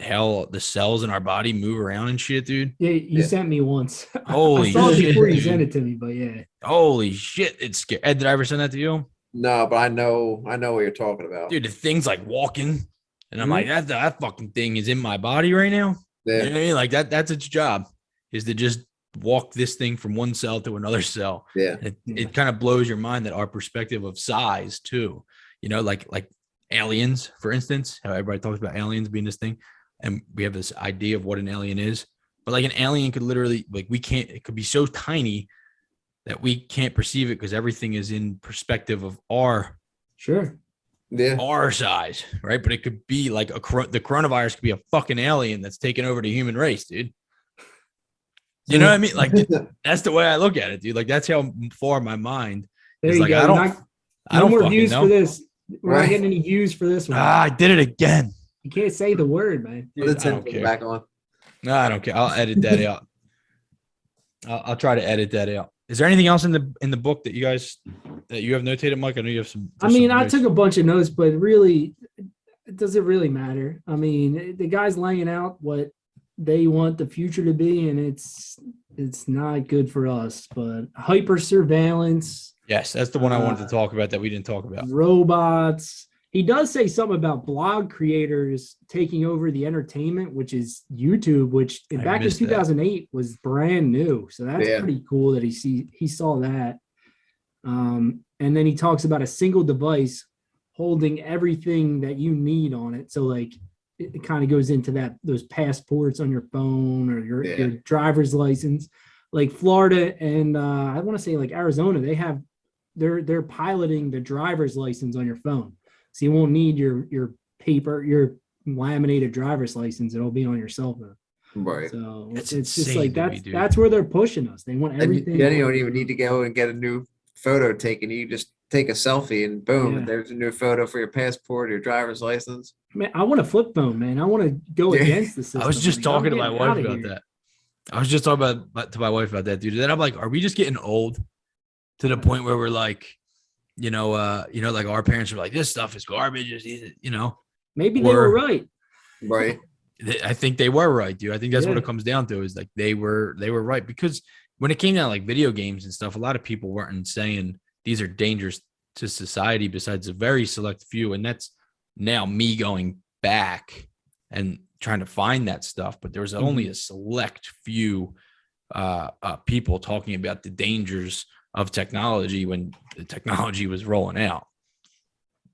how the cells in our body move around and shit, dude? Yeah, you sent me once. Holy I saw shit, it before you dude. sent it to me, but yeah. Holy shit, it's scary. Ed, did I ever send that to you? No, but I know what you're talking about. Dude, the thing's like walking, and I'm like, that fucking thing is in my body right now. Yeah. You know what I mean? Like that's its job, is to just walk this thing from one cell to another cell. Yeah. It kind of blows your mind that our perspective of size too, like aliens, for instance, how everybody talks about aliens being this thing, and we have this idea of what an alien is. But like an alien could literally, like, we can't, it could be so tiny that we can't perceive it because everything is in perspective of our size, right? But it could be like the coronavirus could be a fucking alien that's taking over the human race, dude. You know what I mean? Like, that's the way I look at it, dude. Like, that's how far my mind is. Like, I don't more fucking views know. for this. We're not getting any views for this one. I did it again. You can't say the word, man. Dude, I don't care. Back on. No, I don't care. I'll edit that out. I'll try to edit that out. Is there anything else in the book that you guys that you have notated, Mike? I know you have some. I mean, I took a bunch of notes, but really, does it really matter? I mean, the guy's laying out what they want the future to be, and it's not good for us. But hyper surveillance. Yes, that's the one I wanted to talk about that we didn't talk about. Robots. He does say something about blog creators taking over the entertainment, which is YouTube, which back in 2008 was brand new. So that's pretty cool that he saw that. And then he talks about a single device holding everything that you need on it. So like it kind of goes into those passports on your phone or your driver's license. Like Florida and I want to say like Arizona, they're piloting the driver's license on your phone. So you won't need your paper, your laminated driver's license. It'll be on your cell phone. Right. So it's just like that's where they're pushing us. They want everything. Then you don't even need to go and get a new photo taken. You just take a selfie and boom, there's a new photo for your passport, your driver's license. Man, I want a flip phone, man. I want to go against the system. I was just talking to my wife about that. I was just talking to my wife about that, dude. Then I'm like, are we just getting old to the point where we're like, like our parents were like, this stuff is garbage, maybe they were right. Right. I think they were right, dude. I think that's what it comes down to is like they were right, because when it came down to like video games and stuff, a lot of people weren't saying these are dangerous to society besides a very select few. And that's now me going back and trying to find that stuff. But there was only a select few people talking about the dangers of technology when the technology was rolling out.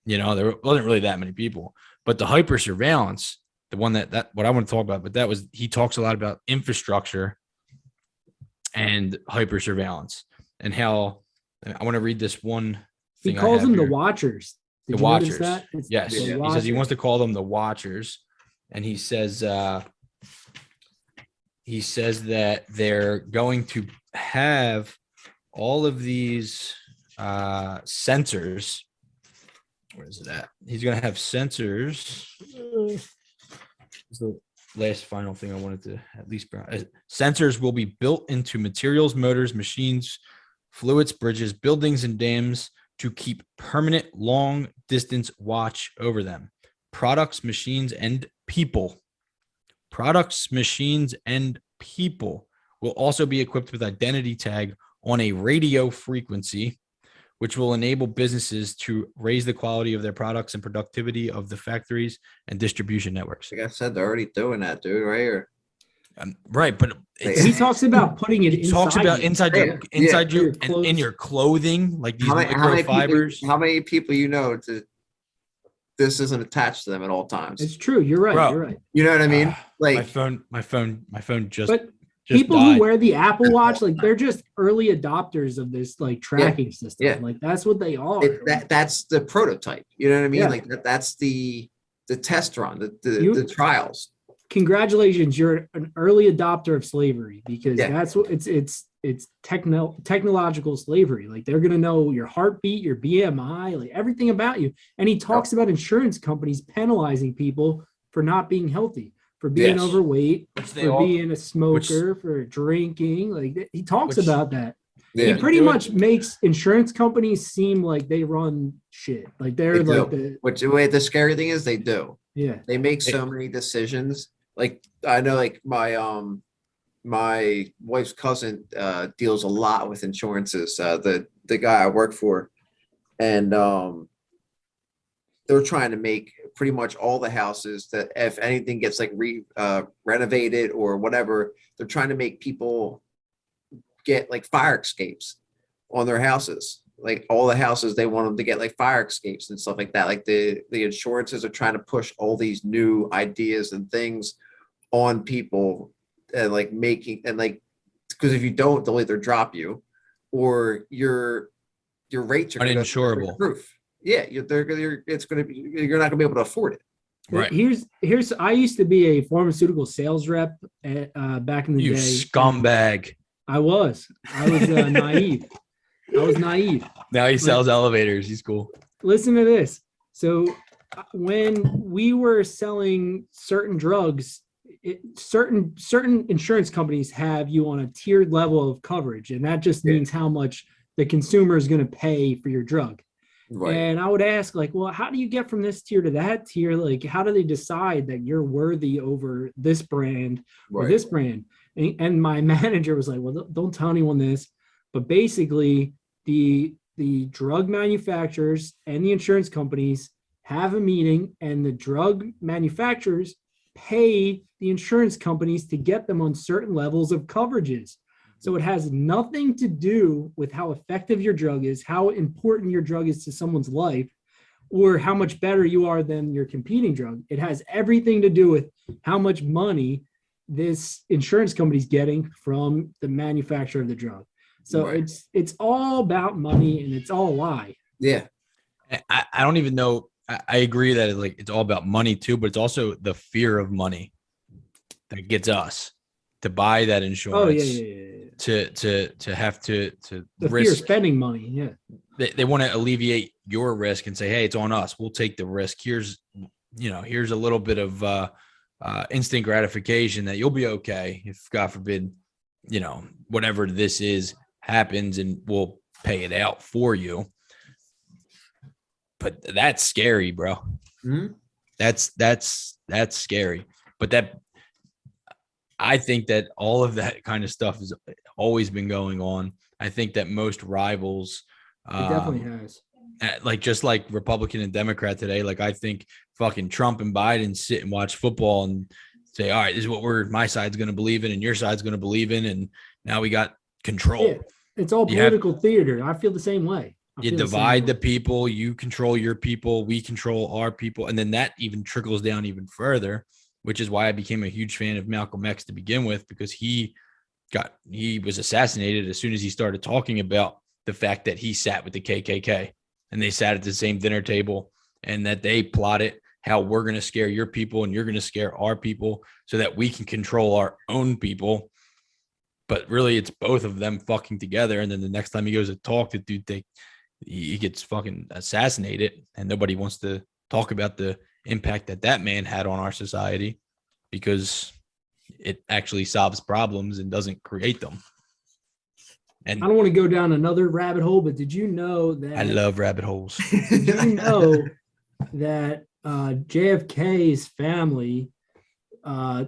There wasn't really that many people, but the hyper surveillance, the one that what I want to talk about, but he talks a lot about infrastructure and hyper surveillance and how I want to read this one thing. He calls them the Watchers. The Watchers. Yes. He says he wants to call them the Watchers. And he says that they're going to have all of these sensors. Where is it at? He's going to have sensors. This is the last final thing I wanted to at least. Sensors will be built into materials, motors, machines, fluids, bridges, buildings, and dams to keep permanent long-distance watch over them. Products, machines, and people. Products, machines, and people will also be equipped with identity tag on a radio frequency, which will enable businesses to raise the quality of their products and productivity of the factories and distribution networks. Like I said, they're already doing that, dude, right? Right, but he talks about putting it. He talks about inside your clothing, like these microfibers. How many people this isn't attached to them at all times? It's true. You're right. Bro, you're right. You know what I mean? Like my phone just. But people died. who wear the Apple Watch, like they're just early adopters of this like tracking system. Yeah. Like that's what they are. That's the prototype. You know what I mean? Yeah. Like that's the test run, the trials. Congratulations, you're an early adopter of slavery because that's what it's technological slavery. Like they're gonna know your heartbeat, your BMI, like everything about you. And he talks about insurance companies penalizing people for not being healthy, for being overweight, for being a smoker, for drinking. Like he talks about that. Yeah, he pretty much makes insurance companies seem like they run shit. Like they're like the scary thing is they do. Yeah. They make so many decisions. Like I know like my wife's cousin deals a lot with insurances, the guy I work for. And they're trying to make pretty much all the houses that if anything gets like renovated or whatever, they're trying to make people get like fire escapes on their houses. like all the houses, they want them to get like fire escapes and stuff like that. Like the insurances are trying to push all these new ideas and things on people, and like making, and like, because if you don't, they'll either drop you or your rates are Uninsurable. Proof. Yeah, it's going to be, you're not going to be able to afford it. Right. Here's I used to be a pharmaceutical sales rep back in the You day. scumbag. I was naive. I was naive. Now he sells elevators. He's cool. Listen to this. So when we were selling certain drugs, certain insurance companies have you on a tiered level of coverage, and that just means how much the consumer is going to pay for your drug. Right. And I would ask, like, well, how do you get from this tier to that tier? Like, how do they decide that you're worthy over this brand or this brand? And my manager was like, well, don't tell anyone this. But basically, the drug manufacturers and the insurance companies have a meeting, and the drug manufacturers pay the insurance companies to get them on certain levels of coverages. So it has nothing to do with how effective your drug is, how important your drug is to someone's life, or how much better you are than your competing drug. It has everything to do with how much money this insurance company is getting from the manufacturer of the drug. So it's all about money, and it's all a lie. Yeah. I don't even know. I agree that it's all about money too, but it's also the fear of money that gets us to buy that insurance. Oh yeah. To have to the risk fear of spending money. Yeah. They want to alleviate your risk and say, hey, it's on us. We'll take the risk. Here's a little bit of instant gratification that you'll be okay if, God forbid, whatever this is happens, and we'll pay it out for you. But that's scary, bro. Mm-hmm. That's scary. But I think that all of that kind of stuff has always been going on. I think that most rivals, it definitely has. Just like Republican and Democrat today, like I think fucking Trump and Biden sit and watch football and say, all right, this is what my side's going to believe in and your side's going to believe in. And now we got control. Yeah, it's all political theater. I feel the same way. You divide the people, you control your people, we control our people. And then that even trickles down even further, which is why I became a huge fan of Malcolm X to begin with, because he was assassinated as soon as he started talking about the fact that he sat with the KKK and they sat at the same dinner table, and that they plotted how we're going to scare your people and you're going to scare our people so that we can control our own people. But really, it's both of them fucking together. And then the next time he goes to talk, the dude, he gets fucking assassinated, and nobody wants to talk about the impact that man had on our society, because it actually solves problems and doesn't create them. And I don't want to go down another rabbit hole, but did you know that I love rabbit holes? Did you know that JFK's family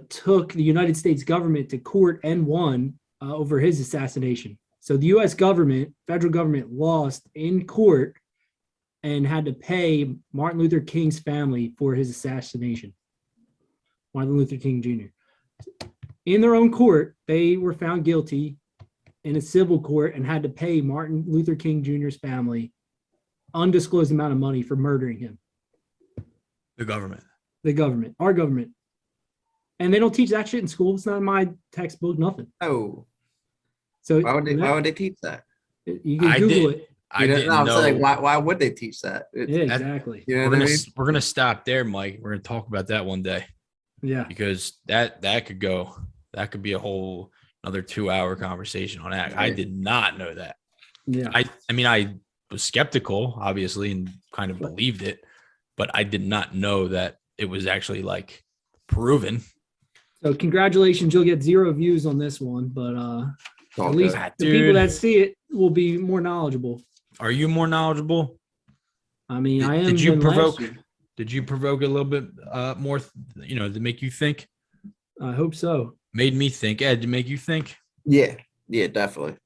took the United States government to court and won over his assassination? So the U.S. government, federal government, lost in court and had to pay Martin Luther King's family for his assassination. Martin Luther King Jr. In their own court, they were found guilty in a civil court and had to pay Martin Luther King Jr.'s family undisclosed amount of money for murdering him. The government, our government. And they don't teach that shit in school. It's not in my textbook, nothing. Oh. So why would they teach that? You can Google it. I didn't know. Like, why would they teach that? Yeah, exactly. You know we're gonna stop there, Mike. We're gonna talk about that one day. Yeah, because that could be a whole another 2-hour conversation on that. I did not know that. Yeah, I mean, I was skeptical, obviously, and kind of believed it, but I did not know that it was actually like proven. So congratulations, you'll get 0 views on this one, but at least the people that see it will be more knowledgeable. Are you more knowledgeable? I mean, I am. Did you provoke a little bit more, to make you think? I hope so. Made me think. Ed, to make you think? Yeah, definitely.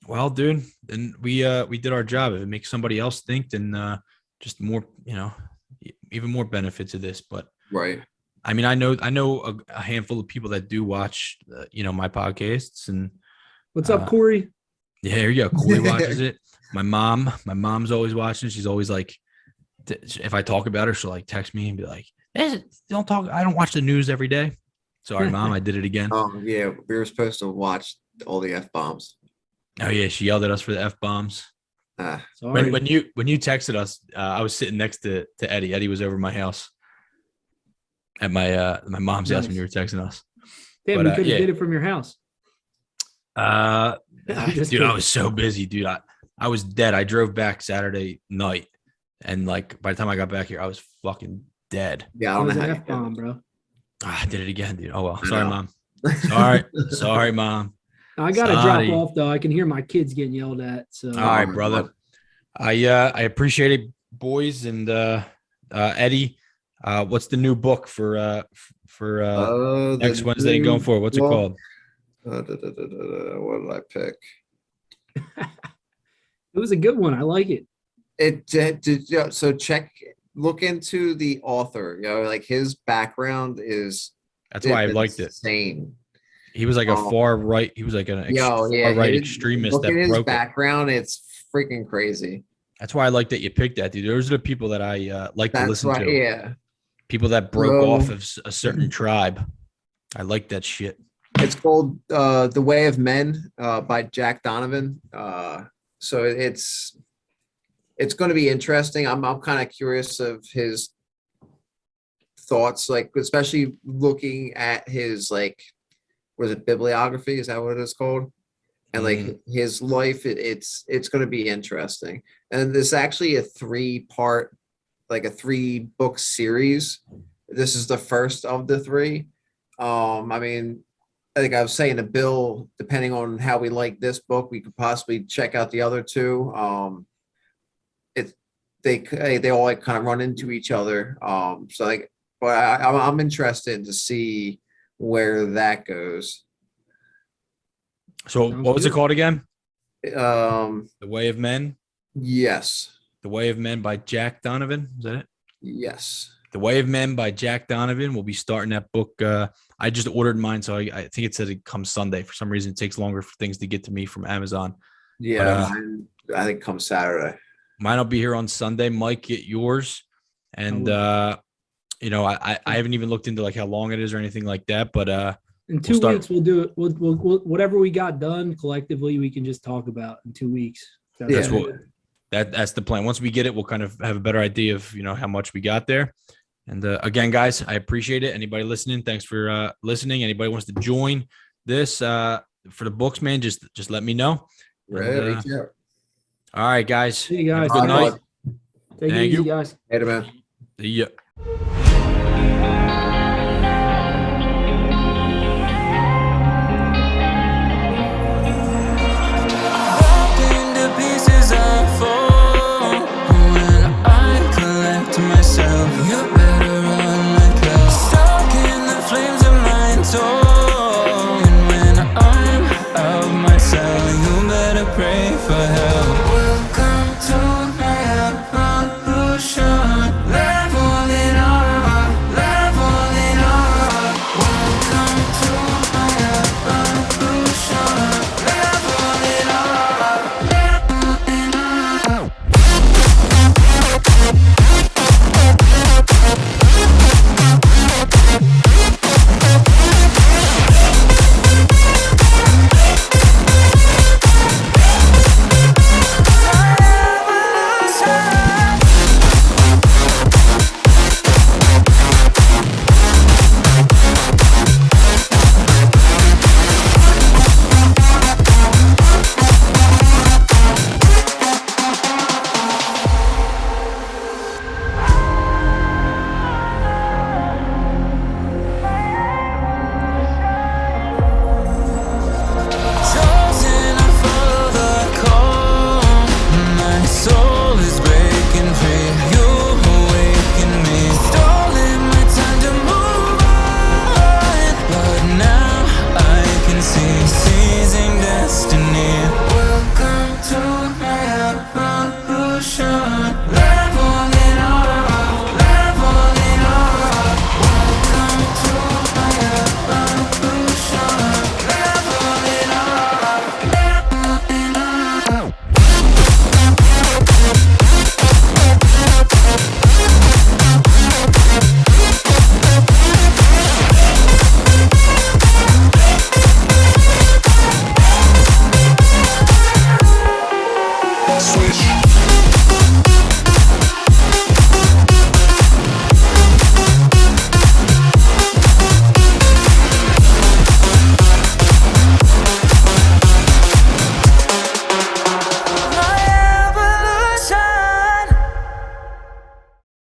Well, dude, then we did our job. If it makes somebody else think, then just more, even more benefits of this. But right. I mean, I know a handful of people that do watch, my podcasts. And what's up, Corey? Yeah, here you go. Corey watches it. My mom's always watching. She's always like, if I talk about her, she'll like text me and be like, don't talk. I don't watch the news every day. Sorry, Mom, I did it again. Yeah, we were supposed to watch all the F-bombs. Oh yeah, she yelled at us for the F-bombs. Sorry. When you texted us, I was sitting next to Eddie. Eddie was over my house at my mom's house when you were texting us. Damn, But, you could have yeah. did it from your house. Just Dude, I kidding. was so busy, dude. I was dead. I drove back Saturday night, and like by the time I got back here, I was fucking dead. Yeah, I It don't was know an how you did F-bomb, it. bro. I did it again, dude. Oh well. I Sorry, know. Mom. Sorry, Mom. I gotta Sorry. drop off though. I can hear my kids getting yelled at. So All right, my brother. God. I appreciate it, boys, and Eddie. What's the new book for next The Wednesday and going new forward? What's it book- called? What did I pick? it was a good one. I like it. So look into the author. You know, like his background is That's why I liked it. insane. He was like a far right. He was like an far right extremist Look that at his broke it. background. It's freaking crazy. That's why I like that you picked that, dude. Those are the people that I like to That's listen why, to. yeah. People that broke So- off of a certain tribe. I like that shit. It's called The Way of Men by Jack Donovan. So it's going to be interesting. I'm kind of curious of his thoughts, like especially looking at his like, was it bibliography? Is that what it's called? And like his life, it's going to be interesting. And this is actually a 3-part, like a 3-book series. This is the first of the 3. I mean, I think I was saying to Bill, depending on how we like this book, we could possibly check out the other 2. They all like kind of run into each other. So like, but I'm interested to see where that goes. So Sounds what was it good. called again? Um, The Way of Men. yes, The Way of Men by Jack Donovan. Is that it? yes. The Way of Men by Jack Donovan. We'll be starting that book. I just ordered mine, so I think it said it comes Sunday. For some reason, it takes longer for things to get to me from Amazon. Yeah, mine, I think comes Saturday. Mine will be here on Sunday. Mike, get yours. And you know, I haven't even looked into like how long it is or anything like that. But In 2 weeks, we'll do it. We'll whatever we got done collectively, we can just talk about in 2 weeks. That's what that's the plan. Once we get it, we'll kind of have a better idea of, you know, how much we got there. And again, guys, I appreciate it. Anybody listening, thanks for listening. Anybody wants to join this for the books, man, just let me know. Ready? And, all right, guys. See you guys. Have a good night. Take it Thank easy, you. guys. Later, man. See ya.